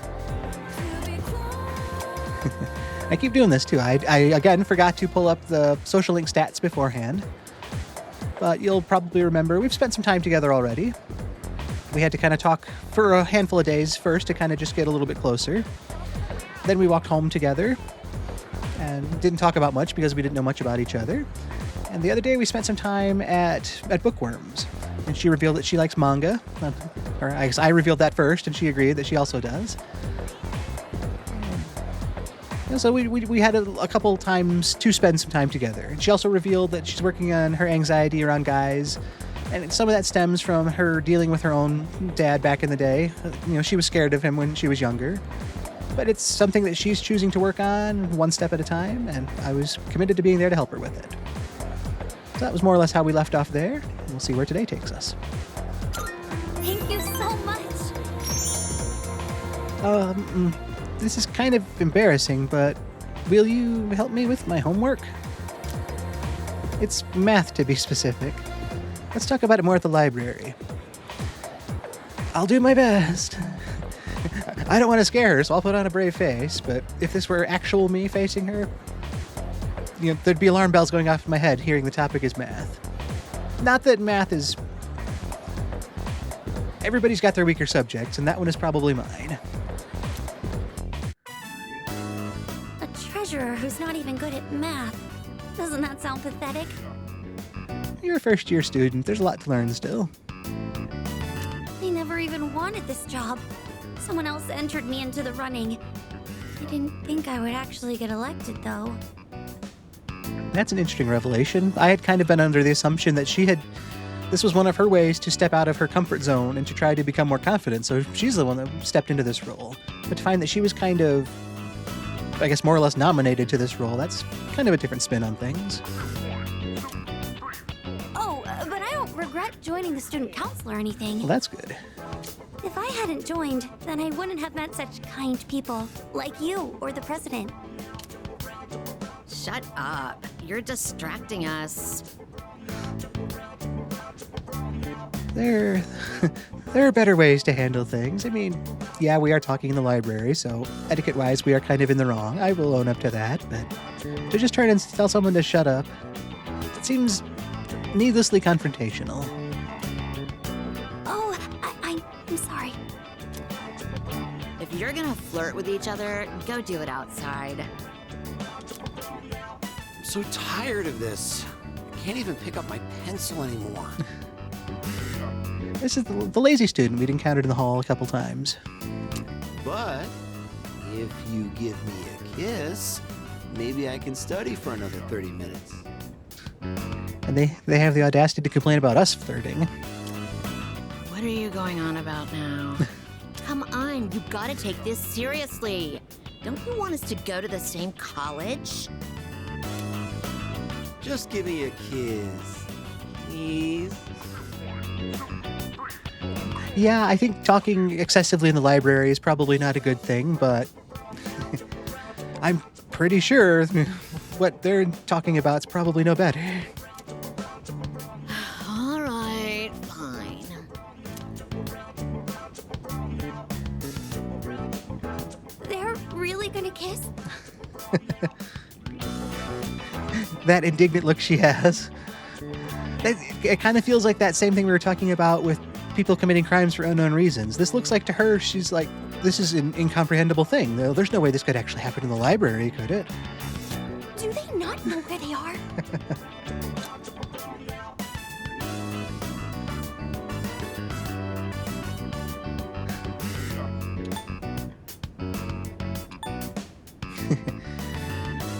I keep doing this too. I again forgot to pull up the social link stats beforehand. But you'll probably remember we've spent some time together already. We had to kind of talk for a handful of days first to kind of just get a little bit closer. Then we walked home together and didn't talk about much because we didn't know much about each other. And the other day we spent some time at Bookworms. And she revealed that she likes manga. Or I guess I revealed that first and she agreed that she also does. And so we had a couple times to spend some time together. And she also revealed that she's working on her anxiety around guys. And some of that stems from her dealing with her own dad back in the day. You know, she was scared of him when she was younger. But it's something that she's choosing to work on one step at a time, and I was committed to being there to help her with it. So that was more or less how we left off there. We'll see where today takes us. Thank you so much. This is kind of embarrassing, but will you help me with my homework? It's math, to be specific. Let's talk about it more at the library. I'll do my best. I don't want to scare her, so I'll put on a brave face, but if this were actual me facing her, you know, there'd be alarm bells going off in my head hearing the topic is math. Not that math is... Everybody's got their weaker subjects, and that one is probably mine. A treasurer who's not even good at math. Doesn't that sound pathetic? You're a first-year student. There's a lot to learn still. I never even wanted this job. Someone else entered me into the running. I didn't think I would actually get elected, though. That's an interesting revelation. I had kind of been under the assumption that this was one of her ways to step out of her comfort zone and to try to become more confident, so she's the one that stepped into this role. But to find that she was kind of, I guess, more or less nominated to this role, that's kind of a different spin on things. Oh, but I don't regret joining the student council or anything. Well, that's good. If I hadn't joined, then I wouldn't have met such kind people, like you or the president. Shut up. You're distracting us. there are better ways to handle things. I mean, yeah, we are talking in the library, so etiquette-wise, we are kind of in the wrong. I will own up to that, but to just turn and tell someone to shut up, it seems needlessly confrontational. Oh, I'm sorry. If you're gonna flirt with each other, go do it outside. I'm so tired of this. I can't even pick up my pencil anymore. This is the lazy student we'd encountered in the hall a couple times. But if you give me a kiss, maybe I can study for another 30 minutes. And they have the audacity to complain about us flirting. What are you going on about now? Come on, you gotta take this seriously. Don't you want us to go to the same college? Just give me a kiss, please. Yeah, I think talking excessively in the library is probably not a good thing, but I'm pretty sure what they're talking about is probably no better. All right, fine. They're really gonna kiss? That indignant look she has. It kind of feels like that same thing we were talking about with people committing crimes for unknown reasons. This looks like to her, she's like, this is an incomprehensible thing. There's no way this could actually happen in the library, could it? Do they not know where they are?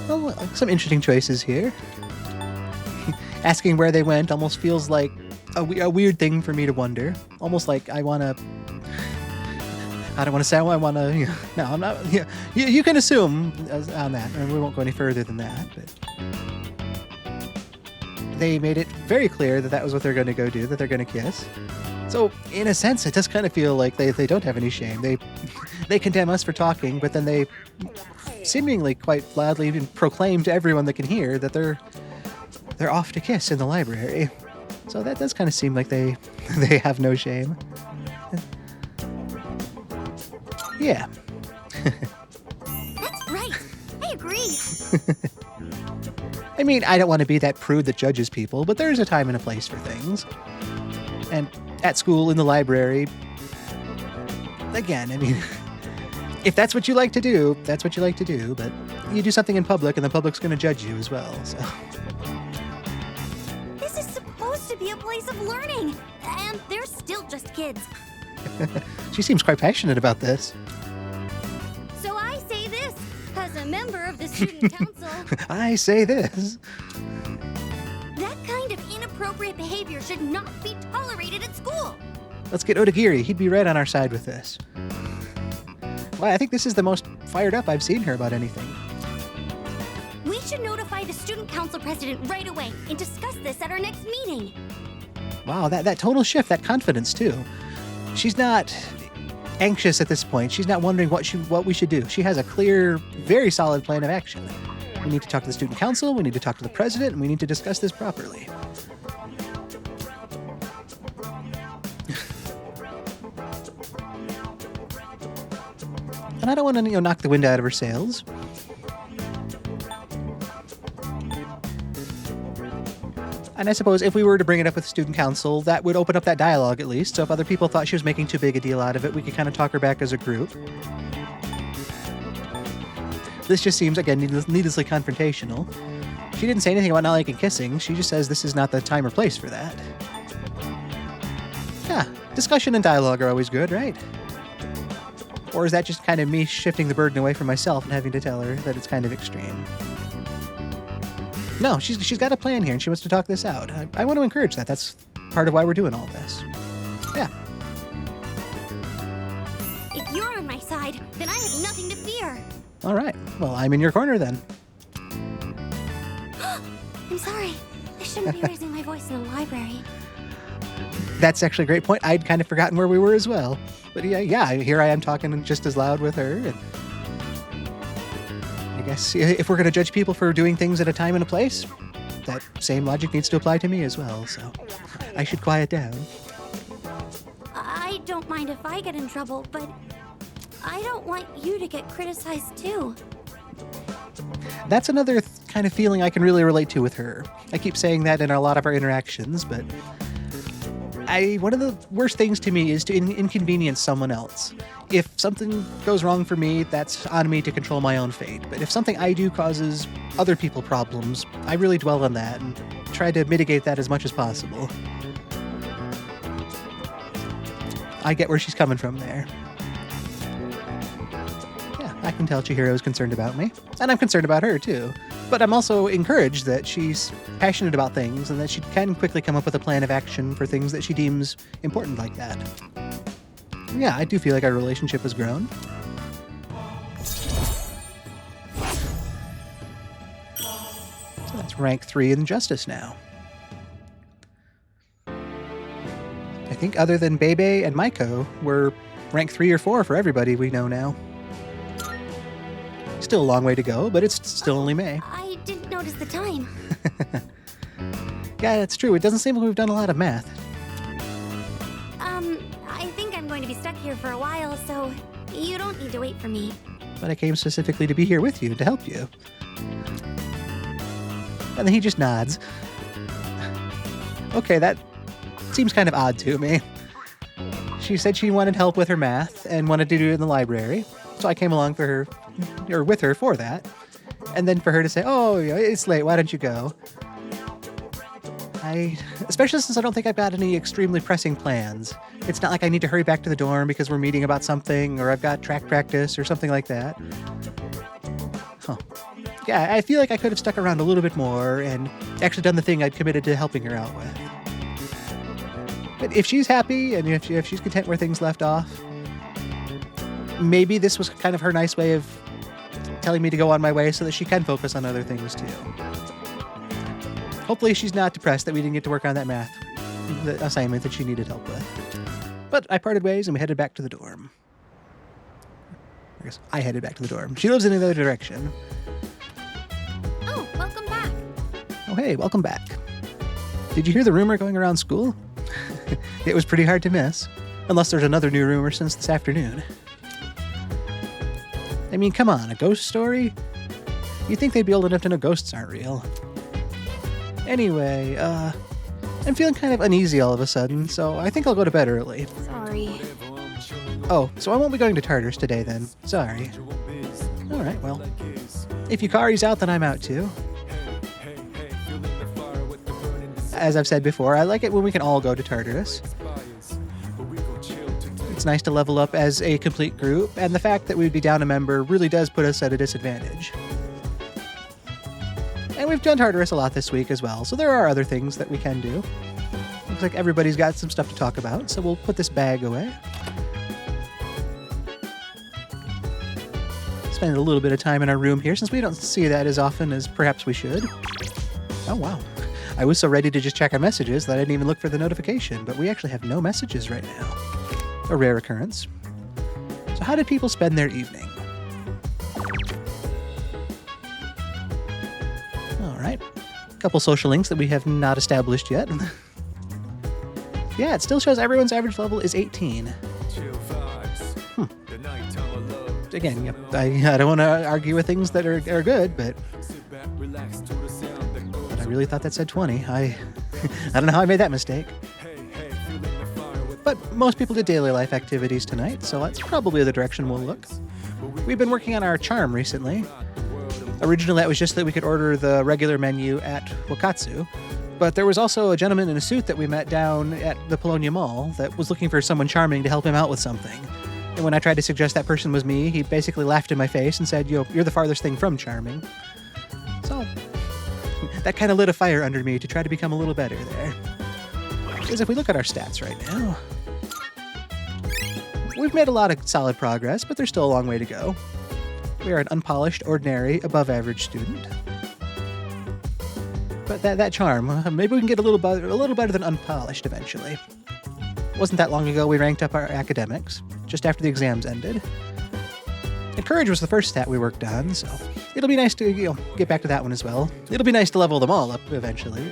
Well, some interesting choices here. Asking where they went almost feels like a weird thing for me to wonder. Almost like I don't want to say I want to, no, I'm not, yeah, you can assume on that, and we won't go any further than that, but they made it very clear that was what they're going to go do, that they're going to kiss. So, in a sense, it does kind of feel like they don't have any shame. They condemn us for talking, but then they seemingly quite loudly even proclaim to everyone that can hear that they're off to kiss in the library. So that does kind of seem like they have no shame. Yeah. That's right. I agree. I mean, I don't want to be that prude that judges people, but there's a time and a place for things. And at school, in the library, again, I mean, if that's what you like to do, that's what you like to do, but you do something in public and the public's going to judge you as well, so. This is supposed to be a place of learning, and they're still just kids. She seems quite passionate about this. So I say this, as a member of the student council, I say this. that kind of inappropriate behavior should not be tolerated at school. Let's get Odagiri. He'd be right on our side with this. Well, I think this is the most fired up I've seen her about anything. We should notify the student council president right away and discuss this at our next meeting. Wow, that total shift, that confidence too. She's not anxious at this point. She's not wondering what we should do. She has a clear, very solid plan of action. We need to talk to the student council, we need to talk to the president, and we need to discuss this properly. And I don't want to, knock the wind out of her sails. And I suppose if we were to bring it up with student council, that would open up that dialogue at least. So if other people thought she was making too big a deal out of it, we could kind of talk her back as a group. This just seems, again, needlessly confrontational. She didn't say anything about not liking kissing. She just says this is not the time or place for that. Yeah, discussion and dialogue are always good, right? Or is that just kind of me shifting the burden away from myself and having to tell her that it's kind of extreme? No, she's got a plan here, and she wants to talk this out. I want to encourage that. That's part of why we're doing all this. Yeah. If you're on my side, then I have nothing to fear. All right. Well, I'm in your corner then. I'm sorry. I shouldn't be raising my voice in the library. That's actually a great point. I'd kind of forgotten where we were as well. But yeah, here I am talking just as loud with her. And I guess if we're going to judge people for doing things at a time and a place, that same logic needs to apply to me as well. So I should quiet down. don't mind if I get in trouble, but I don't want you to get criticized too. That's another kind of feeling I can really relate to with her. I keep saying that in a lot of our interactions, but one of the worst things to me is to inconvenience someone else. If something goes wrong for me, that's on me to control my own fate. But if something I do causes other people problems, I really dwell on that and try to mitigate that as much as possible. I get where she's coming from there. Yeah, I can tell Chihiro is concerned about me, and I'm concerned about her too. But I'm also encouraged that she's passionate about things and that she can quickly come up with a plan of action for things that she deems important like that. Yeah, I do feel like our relationship has grown. So that's rank 3 in Justice now. I think other than Bebe and Maiko, we're rank 3 or 4 for everybody we know now. Still a long way to go, but it's still only May. I didn't notice the time. Yeah, that's true. It doesn't seem like we've done a lot of math. I think I'm going to be stuck here for a while, so you don't need to wait for me. But I came specifically to be here with you, to help you. And then he just nods. Okay, that seems kind of odd to me. She said she wanted help with her math and wanted to do it in the library, so I came along for her, or with her for that. And then for her to say, oh, it's late, why don't you go? Especially since I don't think I've got any extremely pressing plans. It's not like I need to hurry back to the dorm because we're meeting about something, or I've got track practice or something like that. Huh. Yeah, I feel like I could have stuck around a little bit more and actually done the thing I'd committed to helping her out with. But if she's happy and if she's content where things left off, maybe this was kind of her nice way of telling me to go on my way so that she can focus on other things too. Hopefully she's not depressed that we didn't get to work on that math the assignment that she needed help with. But I parted ways and we headed back to the dorm. I guess I headed back to the dorm. She lives in the other direction. Oh, welcome back. Oh, hey, welcome back. Did you hear the rumor going around school? It was pretty hard to miss. Unless there's another new rumor since this afternoon. I mean, come on, a ghost story? You'd think they'd be old enough to know ghosts aren't real. Anyway, I'm feeling kind of uneasy all of a sudden, so I think I'll go to bed early. Sorry. Oh, so I won't be going to Tartarus today then. Sorry. Alright, well. If Yukari's out, then I'm out too. As I've said before, I like it when we can all go to Tartarus. It's nice to level up as a complete group, and the fact that we'd be down a member really does put us at a disadvantage. And we've done Tartarus a lot this week as well, so there are other things that we can do. Looks like everybody's got some stuff to talk about, so we'll put this bag away. Spend a little bit of time in our room here, since we don't see that as often as perhaps we should. Oh, wow. I was so ready to just check our messages that I didn't even look for the notification, but we actually have no messages right now. A rare occurrence. So how did people spend their evening? Alright. A couple social links that we have not established yet. Yeah, it still shows everyone's average level is 18. Again, I don't want to argue with things that are good, but I really thought that said 20. I don't know how I made that mistake. But most people did daily life activities tonight, so that's probably the direction we'll look. We've been working on our charm recently. Originally, that was just that we could order the regular menu at Wakatsu, but there was also a gentleman in a suit that we met down at the Polonia Mall that was looking for someone charming to help him out with something. And when I tried to suggest that person was me, he basically laughed in my face and said, you're the farthest thing from charming. So that kind of lit a fire under me to try to become a little better there. Because if we look at our stats right now, we've made a lot of solid progress, but there's still a long way to go. We are an unpolished, ordinary, above-average student. But that charm, maybe we can get a little better than unpolished eventually. It wasn't that long ago we ranked up our academics, just after the exams ended. And courage was the first stat we worked on, so it'll be nice to get back to that one as well. It'll be nice to level them all up eventually.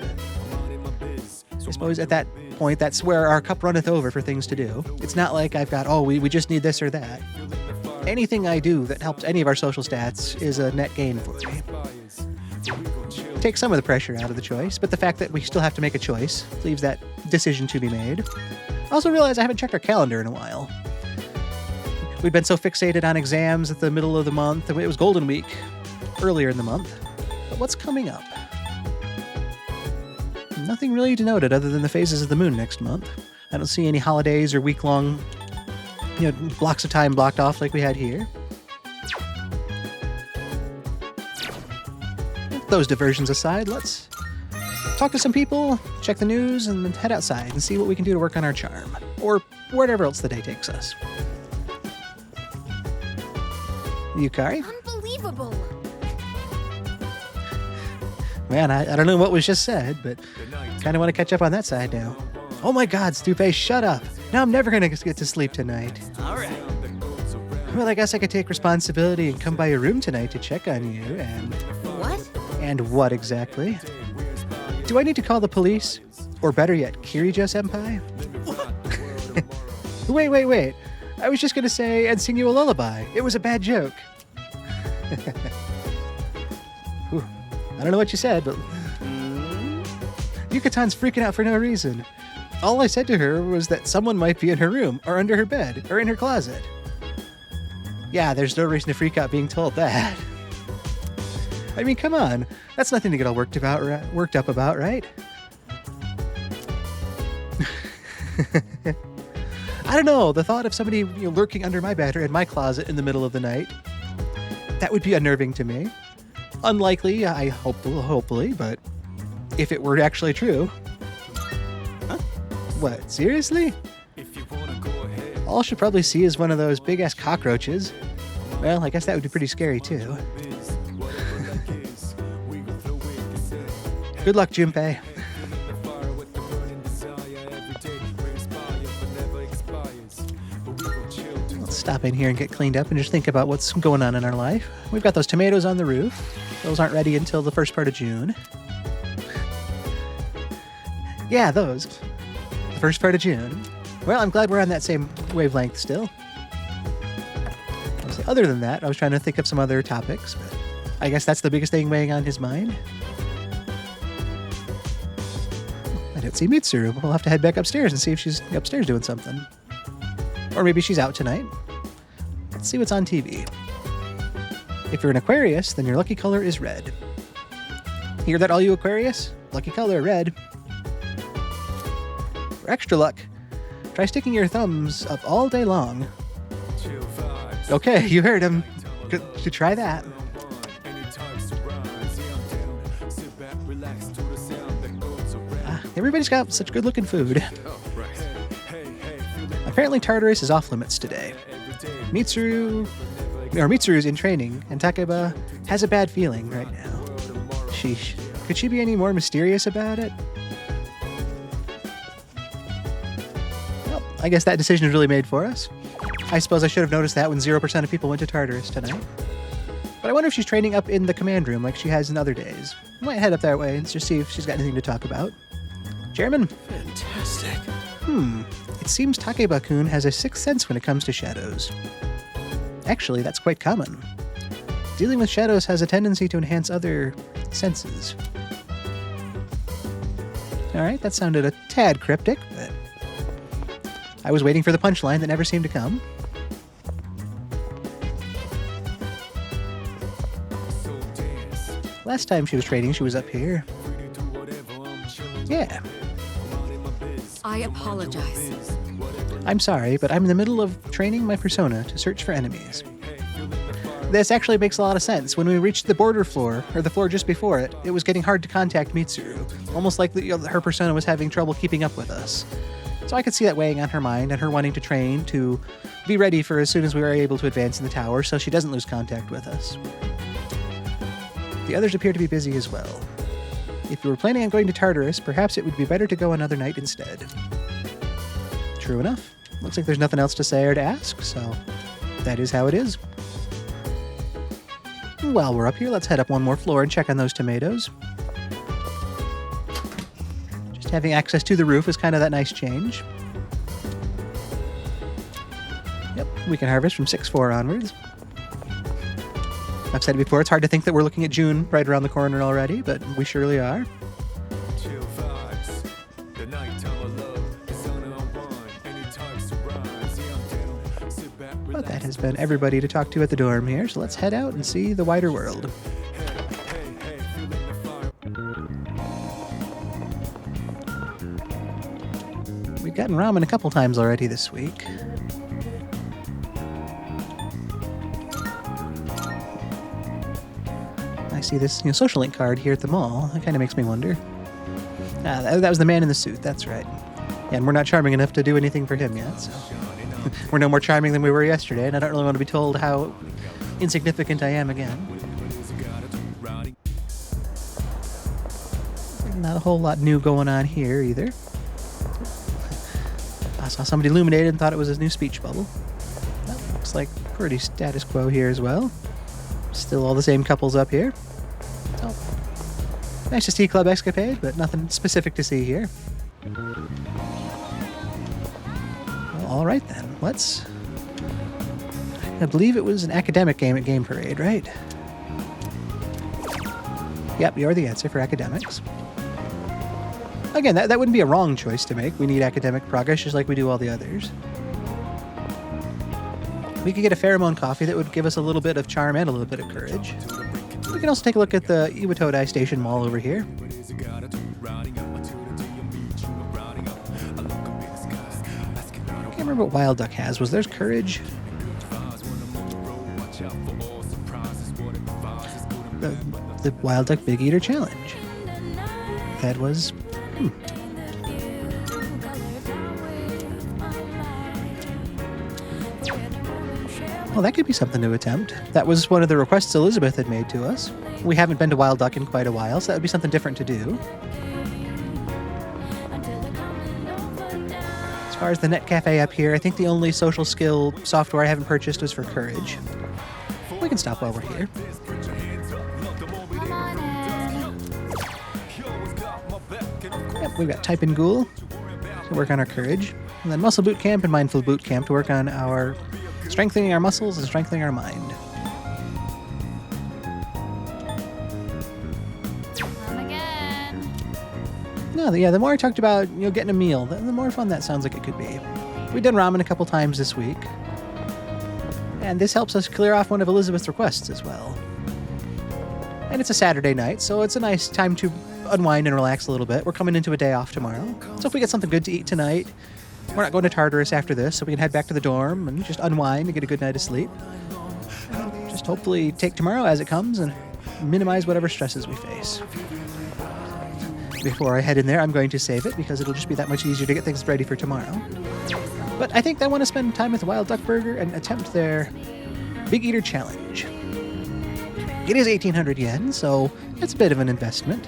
I suppose at that point, that's where our cup runneth over for things to do. It's not like I've got, we just need this or that. Anything I do that helps any of our social stats is a net gain for me. Take some of the pressure out of the choice, but the fact that we still have to make a choice leaves that decision to be made. I also realize I haven't checked our calendar in a while. We'd been so fixated on exams at the middle of the month, and it was Golden Week earlier in the month. But what's coming up? Nothing really denoted other than the phases of the moon next month. I don't see any holidays or week-long, blocks of time blocked off like we had here. Those diversions aside, let's talk to some people, check the news, and then head outside and see what we can do to work on our charm. Or wherever else the day takes us. Yukari? Unbelievable! Man, I don't know what was just said, but kind of want to catch up on that side now. Oh my god, Stupe, shut up! Now I'm never going to get to sleep tonight. All right. Well, I guess I could take responsibility and come by your room tonight to check on you, and... What? And what exactly? Do I need to call the police? Or better yet, Kirijo-senpai? Wait. I was just going to say, and sing you a lullaby. It was a bad joke. Whew. I don't know what you said, but... Yukatan's freaking out for no reason. All I said to her was that someone might be in her room, or under her bed, or in her closet. Yeah, there's no reason to freak out being told that. I mean, come on. That's nothing to get all worked up about, right? I don't know. The thought of somebody lurking under my bed or in my closet in the middle of the night, that would be unnerving to me. Unlikely, I hopefully, but if it were actually true. Huh? What, seriously? All she'll probably see is one of those big-ass cockroaches. Well, I guess that would be pretty scary, too. Good luck, Junpei. Let's stop in here and get cleaned up and just think about what's going on in our life. We've got those tomatoes on the roof. Those aren't ready until the first part of June. Yeah, those. The first part of June. Well, I'm glad we're on that same wavelength still. Other than that, I was trying to think of some other topics, but I guess that's the biggest thing weighing on his mind. I don't see Mitsuru. We'll have to head back upstairs and see if she's upstairs doing something. Or maybe she's out tonight. Let's see what's on TV. If you're an Aquarius, then your lucky color is red. Hear that, all you Aquarius? Lucky color, red. For extra luck, try sticking your thumbs up all day long. Okay, you heard him. To try that. Everybody's got such good-looking food. Apparently Tartarus is off limits today. Mitsuru's in training, and Takeba has a bad feeling right now. Sheesh. Could she be any more mysterious about it? Well, I guess that decision is really made for us. I suppose I should have noticed that when 0% of people went to Tartarus tonight. But I wonder if she's training up in the command room like she has in other days. I might head up that way and just see if she's got anything to talk about. Chairman? Fantastic. It seems Takeba-kun has a sixth sense when it comes to shadows. Actually, that's quite common. Dealing with shadows has a tendency to enhance other senses. Alright, that sounded a tad cryptic, but I was waiting for the punchline that never seemed to come. Last time she was training, she was up here. Yeah. I apologize. I'm sorry, but I'm in the middle of training my persona to search for enemies. This actually makes a lot of sense. When we reached the border floor, or the floor just before it, it was getting hard to contact Mitsuru. Almost like her persona was having trouble keeping up with us. So I could see that weighing on her mind and her wanting to train to be ready for as soon as we were able to advance in the tower so she doesn't lose contact with us. The others appear to be busy as well. If you were planning on going to Tartarus, perhaps it would be better to go another night instead. True enough. Looks like there's nothing else to say or to ask, so that is how it is. While we're up here, let's head up one more floor and check on those tomatoes. Just having access to the roof is kind of that nice change. Yep, we can harvest from 6/4 onwards. I've said it before, it's hard to think that we're looking at June right around the corner already, but we surely are. But that has been everybody to talk to at the dorm here, so let's head out and see the wider world. We've gotten ramen a couple times already this week. I see this social link card here at the mall. That kind of makes me wonder. That was the man in the suit, that's right. And we're not charming enough to do anything for him yet, so... We're no more charming than we were yesterday, and I don't really want to be told how insignificant I am again. Not a whole lot new going on here, either. I saw somebody illuminated and thought it was his new speech bubble. That looks like pretty status quo here as well. Still all the same couples up here. So, nice to see Club Escapade, but nothing specific to see here. Well, all right then. I believe it was an academic game at Game Parade, right? Yep, you're the answer for academics. Again, that wouldn't be a wrong choice to make. We need academic progress just like we do all the others. We could get a pheromone coffee that would give us a little bit of charm and a little bit of courage. We can also take a look at the Iwatodai Station Mall over here. I can't remember what Wild Duck has. Was there's courage? The Wild Duck Big Eater Challenge. That was... Well, that could be something to attempt. That was one of the requests Elizabeth had made to us. We haven't been to Wild Duck in quite a while, so that would be something different to do. As far as the Net Cafe up here, I think the only social skill software I haven't purchased was for courage. We can stop while we're here. Yep, we've got Type and Ghoul to work on our courage. And then Muscle Boot Camp and Mindful Boot Camp to work on our strengthening our muscles and strengthening our mind. No, the more I talked about getting a meal, the more fun that sounds like it could be. We've done ramen a couple times this week. And this helps us clear off one of Elizabeth's requests as well. And it's a Saturday night, so it's a nice time to unwind and relax a little bit. We're coming into a day off tomorrow. So if we get something good to eat tonight, we're not going to Tartarus after this, so we can head back to the dorm and just unwind and get a good night of sleep. And just hopefully take tomorrow as it comes and minimize whatever stresses we face. Before I head in there, I'm going to save it because it'll just be that much easier to get things ready for tomorrow. But I think I want to spend time with Wild Duck Burger and attempt their Big Eater Challenge. It is 1,800 yen, so it's a bit of an investment.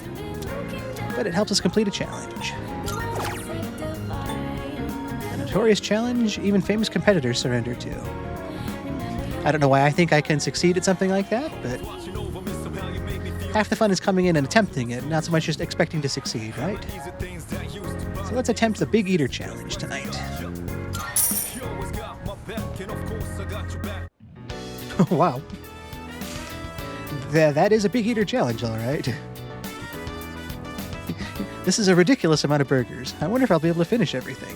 But it helps us complete a challenge. A notorious challenge even famous competitors surrender to. I don't know why I think I can succeed at something like that, but half the fun is coming in and attempting it, not so much just expecting to succeed, right? So let's attempt the Big Eater Challenge tonight. Wow. That is a Big Eater Challenge, all right. This is a ridiculous amount of burgers. I wonder if I'll be able to finish everything.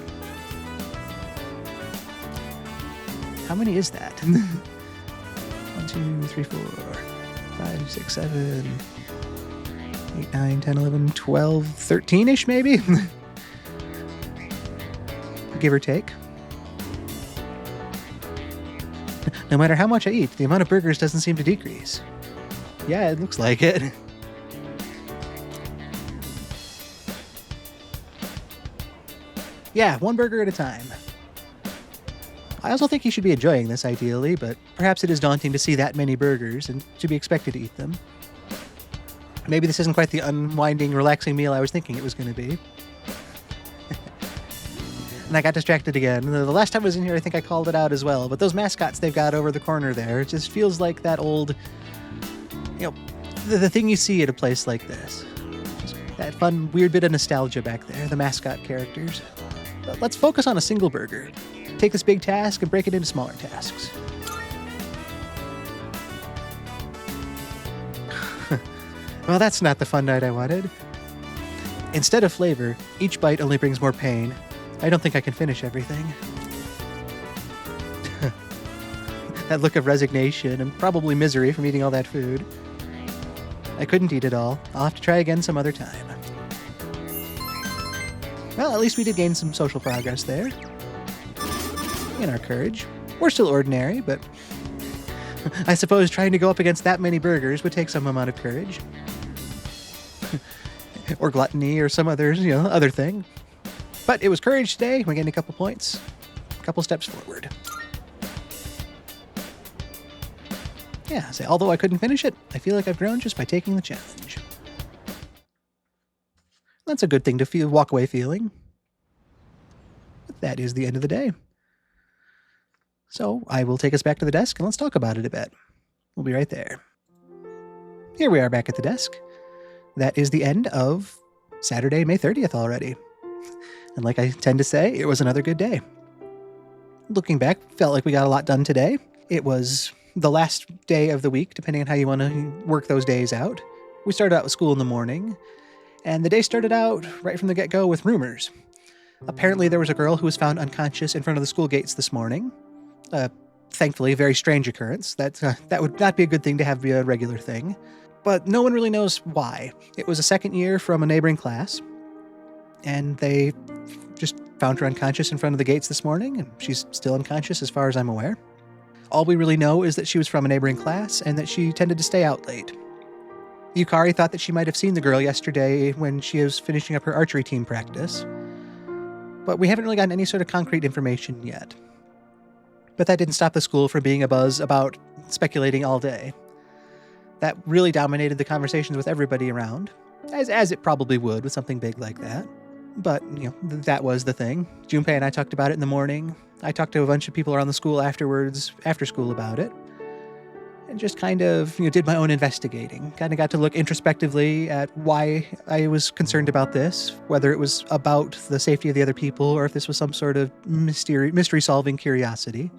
How many is that? 1, 2, 3, 4, 5, 6, 7, 8, 9, 10, 11, 12, 13-ish maybe? Give or take. No matter how much I eat, the amount of burgers doesn't seem to decrease. Yeah, it looks like it. Yeah, one burger at a time. I also think you should be enjoying this ideally, but perhaps it is daunting to see that many burgers and to be expected to eat them. Maybe this isn't quite the unwinding, relaxing meal I was thinking it was going to be. And I got distracted again. The last time I was in here, I think I called it out as well, but those mascots they've got over the corner there, it just feels like that old, the thing you see at a place like this. Just That fun, weird bit of nostalgia back there, the mascot characters. But let's focus on a single burger. Take this big task and break it into smaller tasks. Well, that's not the fun night I wanted. Instead of flavor, each bite only brings more pain. I don't think I can finish everything. That look of resignation and probably misery from eating all that food. I couldn't eat it all. I'll have to try again some other time. Well, at least we did gain some social progress there. In our courage. We're still ordinary, but I suppose trying to go up against that many burgers would take some amount of courage. Or gluttony or some other, other thing. But it was courage today. We gained a couple points. A couple steps forward. Yeah, so although I couldn't finish it, I feel like I've grown just by taking the challenge. That's a good thing to walk away feeling. But that is the end of the day. So I will take us back to the desk and let's talk about it a bit. We'll be right there. Here we are back at the desk. That is the end of Saturday, May 30th already. And like I tend to say, it was another good day. Looking back, felt like we got a lot done today. It was the last day of the week, depending on how you want to work those days out. We started out with school in the morning, and the day started out right from the get-go with rumors. Apparently there was a girl who was found unconscious in front of the school gates this morning. Thankfully, a very strange occurrence. That would not be a good thing to have be a regular thing. But no one really knows why. It was a second year from a neighboring class, and they just found her unconscious in front of the gates this morning, and she's still unconscious as far as I'm aware. All we really know is that she was from a neighboring class and that she tended to stay out late. Yukari thought that she might have seen the girl yesterday when she was finishing up her archery team practice, but we haven't really gotten any sort of concrete information yet. But that didn't stop the school from being abuzz about speculating all day. That really dominated the conversations with everybody around, as it probably would with something big like that. But, that was the thing. Junpei and I talked about it in the morning. I talked to a bunch of people around the school afterwards, after school about it. And just kind of, did my own investigating. Kind of got to look introspectively at why I was concerned about this, whether it was about the safety of the other people or if this was some sort of mystery-solving curiosity.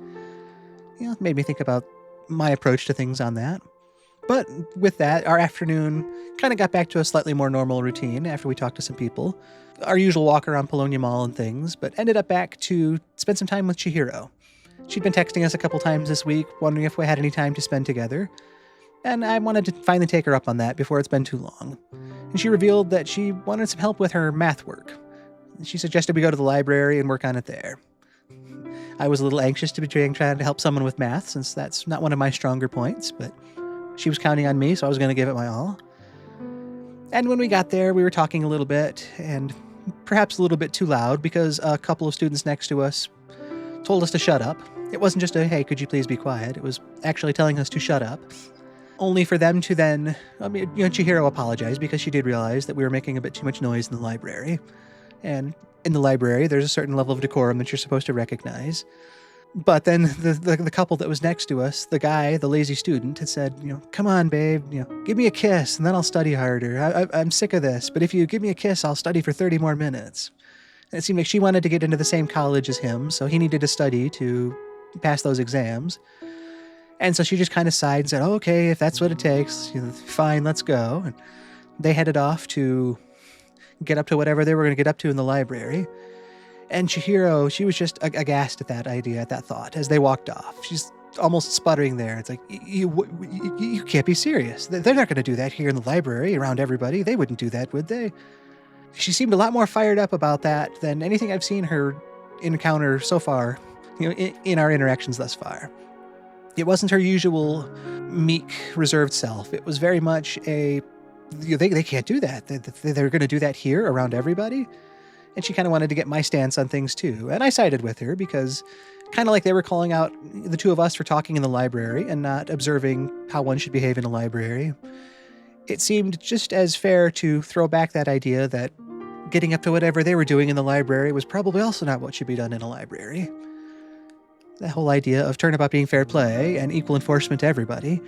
It made me think about my approach to things on that. But with that, our afternoon kind of got back to a slightly more normal routine after we talked to some people. Our usual walk around Polonia Mall and things, but ended up back to spend some time with Chihiro. She'd been texting us a couple times this week, wondering if we had any time to spend together. And I wanted to finally take her up on that before it's been too long. And she revealed that she wanted some help with her math work. She suggested we go to the library and work on it there. I was a little anxious to be trying to help someone with math, since that's not one of my stronger points, but she was counting on me, so I was going to give it my all. And when we got there, we were talking a little bit, and perhaps a little bit too loud, because a couple of students next to us told us to shut up. It wasn't just a, hey, could you please be quiet? It was actually telling us to shut up. Only for them to then, Chihiro apologized because she did realize that we were making a bit too much noise in the library. And in the library, there's a certain level of decorum that you're supposed to recognize. But then the couple that was next to us, the guy, the lazy student, had said, come on, babe, give me a kiss and then I'll study harder. I'm sick of this, but if you give me a kiss, I'll study for 30 more minutes. And it seemed like she wanted to get into the same college as him, so he needed to study to pass those exams. And so she just kind of sighed and said, oh, okay, if that's what it takes, fine, let's go. And they headed off to get up to whatever they were going to get up to in the library. And Chihiro, she was just aghast at that idea, at that thought, as they walked off. She's almost sputtering there. It's like, you can't be serious. They're not going to do that here in the library around everybody. They wouldn't do that, would they? She seemed a lot more fired up about that than anything I've seen her encounter so far, in our interactions thus far. It wasn't her usual meek, reserved self. It was very much a, they can't do that. They're going to do that here around everybody. And she kind of wanted to get my stance on things too. And I sided with her because kind of like they were calling out the two of us for talking in the library and not observing how one should behave in a library. It seemed just as fair to throw back that idea that getting up to whatever they were doing in the library was probably also not what should be done in a library. The whole idea of turnabout being fair play and equal enforcement to everybody,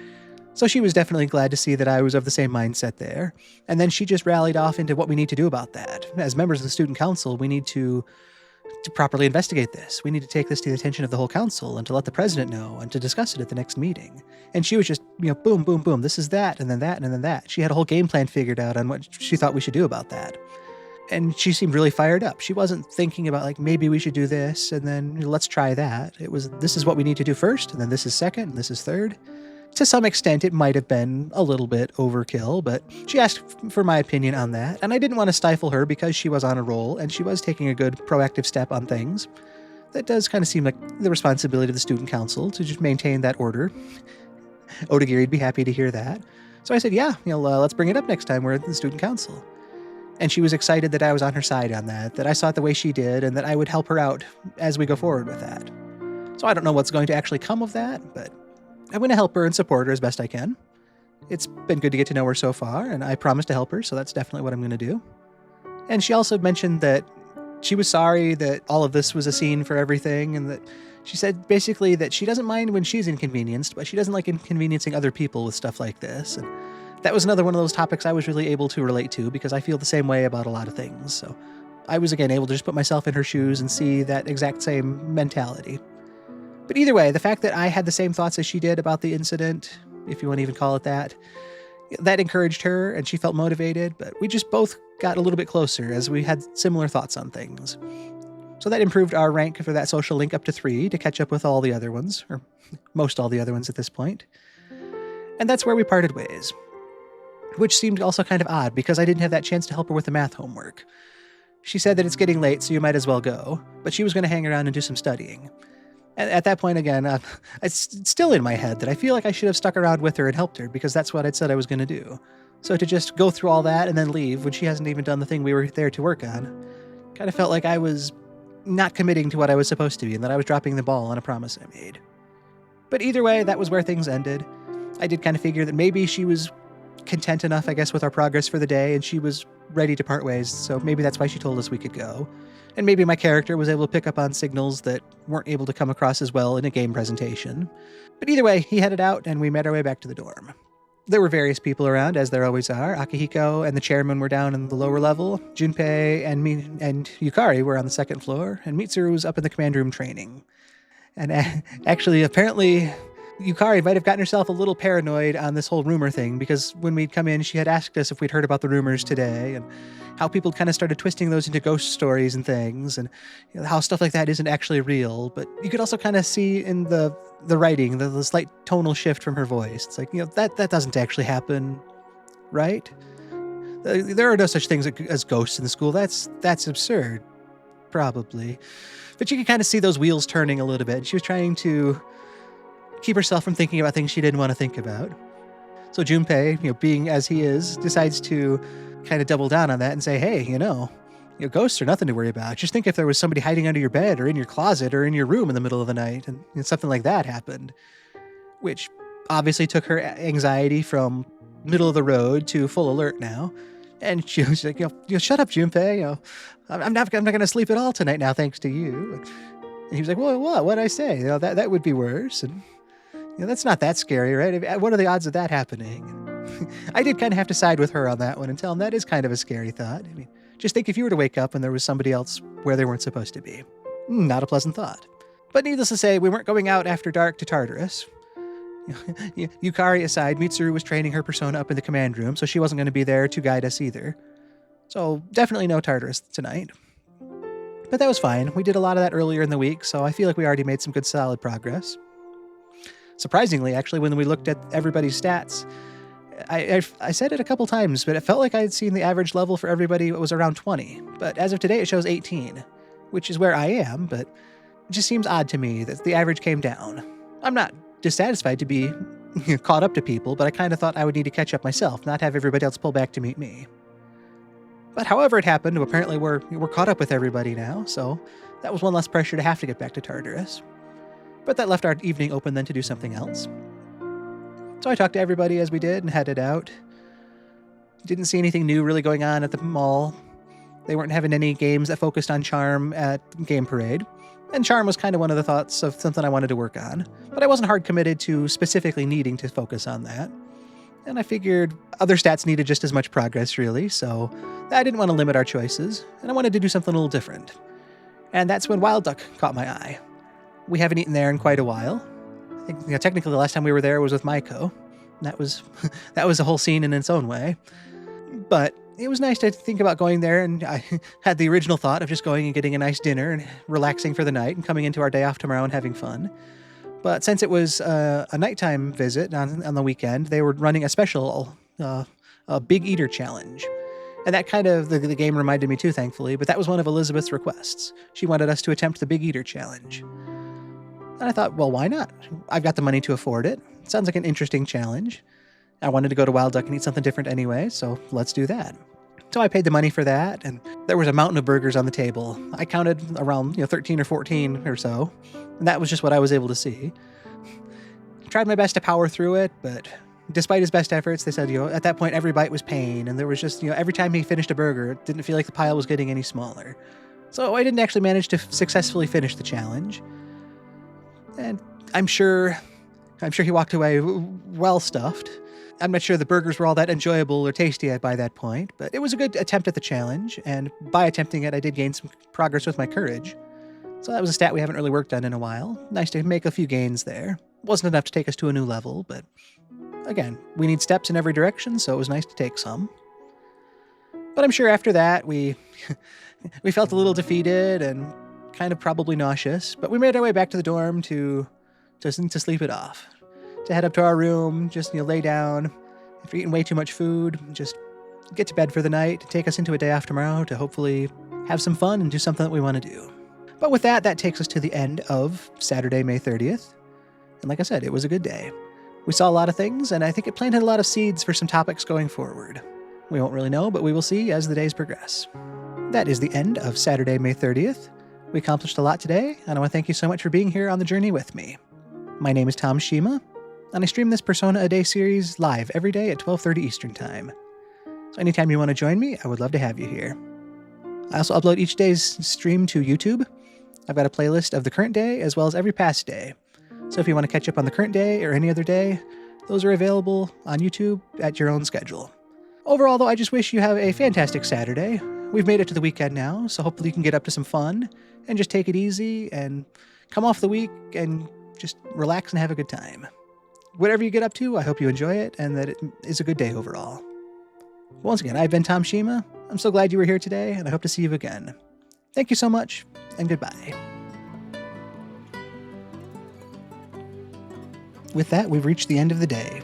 So she was definitely glad to see that I was of the same mindset there. And then she just rallied off into what we need to do about that. As members of the student council, we need to properly investigate this. We need to take this to the attention of the whole council and to let the president know and to discuss it at the next meeting. And she was just, boom, boom, boom. This is that, and then that, and then that. She had a whole game plan figured out on what she thought we should do about that. And she seemed really fired up. She wasn't thinking about like, maybe we should do this and then let's try that. It was, this is what we need to do first, and then this is second, and this is third. To some extent, it might have been a little bit overkill, but she asked for my opinion on that, and I didn't want to stifle her because she was on a roll and she was taking a good proactive step on things. That does kind of seem like the responsibility of the student council to just maintain that order. Odagiri'd be happy to hear that. So I said, yeah, let's bring it up next time we're at the student council. And she was excited that I was on her side on that I saw it the way she did, and that I would help her out as we go forward with that. So I don't know what's going to actually come of that, but I'm going to help her and support her as best I can. It's been good to get to know her so far, and I promised to help her, so that's definitely what I'm going to do. And she also mentioned that she was sorry that all of this was a scene for everything, and that she said basically that she doesn't mind when she's inconvenienced, but she doesn't like inconveniencing other people with stuff like this. And that was another one of those topics I was really able to relate to because I feel the same way about a lot of things. So I was again able to just put myself in her shoes and see that exact same mentality. But either way, the fact that I had the same thoughts as she did about the incident, if you want to even call it that encouraged her and she felt motivated, but we just both got a little bit closer as we had similar thoughts on things. So that improved our rank for that social link up to 3 to catch up with all the other ones, or most all the other ones at this point. And that's where we parted ways, which seemed also kind of odd because I didn't have that chance to help her with the math homework. She said that it's getting late, so you might as well go, but she was going to hang around and do some studying. And at that point, again, it's still in my head that I feel like I should have stuck around with her and helped her because that's what I'd said I was going to do. So to just go through all that and then leave when she hasn't even done the thing we were there to work on, kind of felt like I was not committing to what I was supposed to be and that I was dropping the ball on a promise I made. But either way, that was where things ended. I did kind of figure that maybe she was content enough, I guess, with our progress for the day and she was ready to part ways, so maybe that's why she told us we could go. And maybe my character was able to pick up on signals that weren't able to come across as well in a game presentation. But either way, he headed out and we made our way back to the dorm. There were various people around, as there always are. Akihiko and the chairman were down in the lower level. Junpei and me and Yukari were on the second floor, and Mitsuru was up in the command room training. And actually, apparently, Yukari might have gotten herself a little paranoid on this whole rumor thing, because when we'd come in, she had asked us if we'd heard about the rumors today, and how people kind of started twisting those into ghost stories and things, and how stuff like that isn't actually real. But you could also kind of see in the writing, the slight tonal shift from her voice. It's like, that doesn't actually happen, right? There are no such things as ghosts in the school. That's absurd, probably. But you could kind of see those wheels turning a little bit, and she was trying to keep herself from thinking about things she didn't want to think about. So Junpei, being as he is, decides to kind of double down on that and say, hey, ghosts are nothing to worry about. Just think if there was somebody hiding under your bed or in your closet or in your room in the middle of the night and something like that happened, which obviously took her anxiety from middle of the road to full alert now. And she was like, shut up, Junpei. I'm not going to sleep at all tonight now, thanks to you. And he was like, well, what did I say? That would be worse. And that's not that scary, right? What are the odds of that happening? I did kind of have to side with her on that one and tell him that is kind of a scary thought. I mean, just think if you were to wake up and there was somebody else where they weren't supposed to be. Not a pleasant thought. But needless to say, we weren't going out after dark to Tartarus. Yukari aside, Mitsuru was training her persona up in the command room, so she wasn't going to be there to guide us either. So definitely no Tartarus tonight. But that was fine. We did a lot of that earlier in the week, so I feel like we already made some good solid progress. Surprisingly, actually, when we looked at everybody's stats, I said it a couple times, but it felt like I had seen the average level for everybody was around 20. But as of today, it shows 18, which is where I am, but it just seems odd to me that the average came down. I'm not dissatisfied to be caught up to people, but I kind of thought I would need to catch up myself, not have everybody else pull back to meet me. But however it happened, apparently we're caught up with everybody now, so that was one less pressure to have to get back to Tartarus. But that left our evening open then to do something else. So I talked to everybody as we did and headed out. Didn't see anything new really going on at the mall. They weren't having any games that focused on charm at Game Parade. And charm was kind of one of the thoughts of something I wanted to work on. But I wasn't hard committed to specifically needing to focus on that. And I figured other stats needed just as much progress, really, so I didn't want to limit our choices, and I wanted to do something a little different. And that's when Wild Duck caught my eye. We haven't eaten there in quite a while. I think technically the last time we were there was with Maiko. That was that was a whole scene in its own way. But it was nice to think about going there, and I had the original thought of just going and getting a nice dinner and relaxing for the night and coming into our day off tomorrow and having fun. But since it was a nighttime visit on the weekend, they were running a special a Big Eater challenge. And that kind of, the game reminded me too, thankfully, but that was one of Elizabeth's requests. She wanted us to attempt the Big Eater challenge. And I thought, well, why not? I've got the money to afford it. Sounds like an interesting challenge. I wanted to go to Wild Duck and eat something different anyway, so let's do that. So I paid the money for that, and there was a mountain of burgers on the table. I counted around 13 or 14 or so, and that was just what I was able to see. Tried my best to power through it, but despite his best efforts, they said, at that point, every bite was pain, and there was just, every time he finished a burger, it didn't feel like the pile was getting any smaller. So I didn't actually manage to successfully finish the challenge. And I'm sure he walked away well stuffed. I'm not sure the burgers were all that enjoyable or tasty by that point, but it was a good attempt at the challenge, and by attempting it, I did gain some progress with my courage. So that was a stat we haven't really worked on in a while. Nice to make a few gains there. Wasn't enough to take us to a new level, but again, we need steps in every direction, so it was nice to take some. But I'm sure after that, we felt a little defeated and kind of probably nauseous, but we made our way back to the dorm to sleep it off. To head up to our room, just lay down. If you're eating way too much food, just get to bed for the night, take us into a day off tomorrow to hopefully have some fun and do something that we want to do. But with that takes us to the end of Saturday, May 30th. And like I said, it was a good day. We saw a lot of things, and I think it planted a lot of seeds for some topics going forward. We won't really know, but we will see as the days progress. That is the end of Saturday, May 30th. We accomplished a lot today, and I want to thank you so much for being here on the journey with me. My name is Tom Shima, and I stream this Persona a Day series live every day at 12:30 Eastern Time. So anytime you want to join me, I would love to have you here. I also upload each day's stream to YouTube. I've got a playlist of the current day as well as every past day. So if you want to catch up on the current day or any other day, those are available on YouTube at your own schedule. Overall, though, I just wish you have a fantastic Saturday. We've made it to the weekend now, so hopefully you can get up to some fun and just take it easy and come off the week and just relax and have a good time. Whatever you get up to, I hope you enjoy it and that it is a good day overall. Once again, I've been Tom Shima. I'm so glad you were here today, and I hope to see you again. Thank you so much, and goodbye. With that, we've reached the end of the day.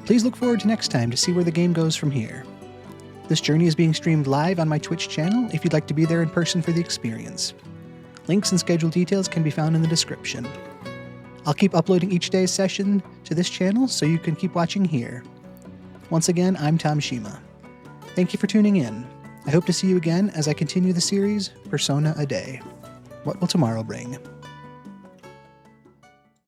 Please look forward to next time to see where the game goes from here. This journey is being streamed live on my Twitch channel if you'd like to be there in person for the experience. Links and schedule details can be found in the description. I'll keep uploading each day's session to this channel so you can keep watching here. Once again, I'm Tom Shima. Thank you for tuning in. I hope to see you again as I continue the series, Persona a Day. What will tomorrow bring?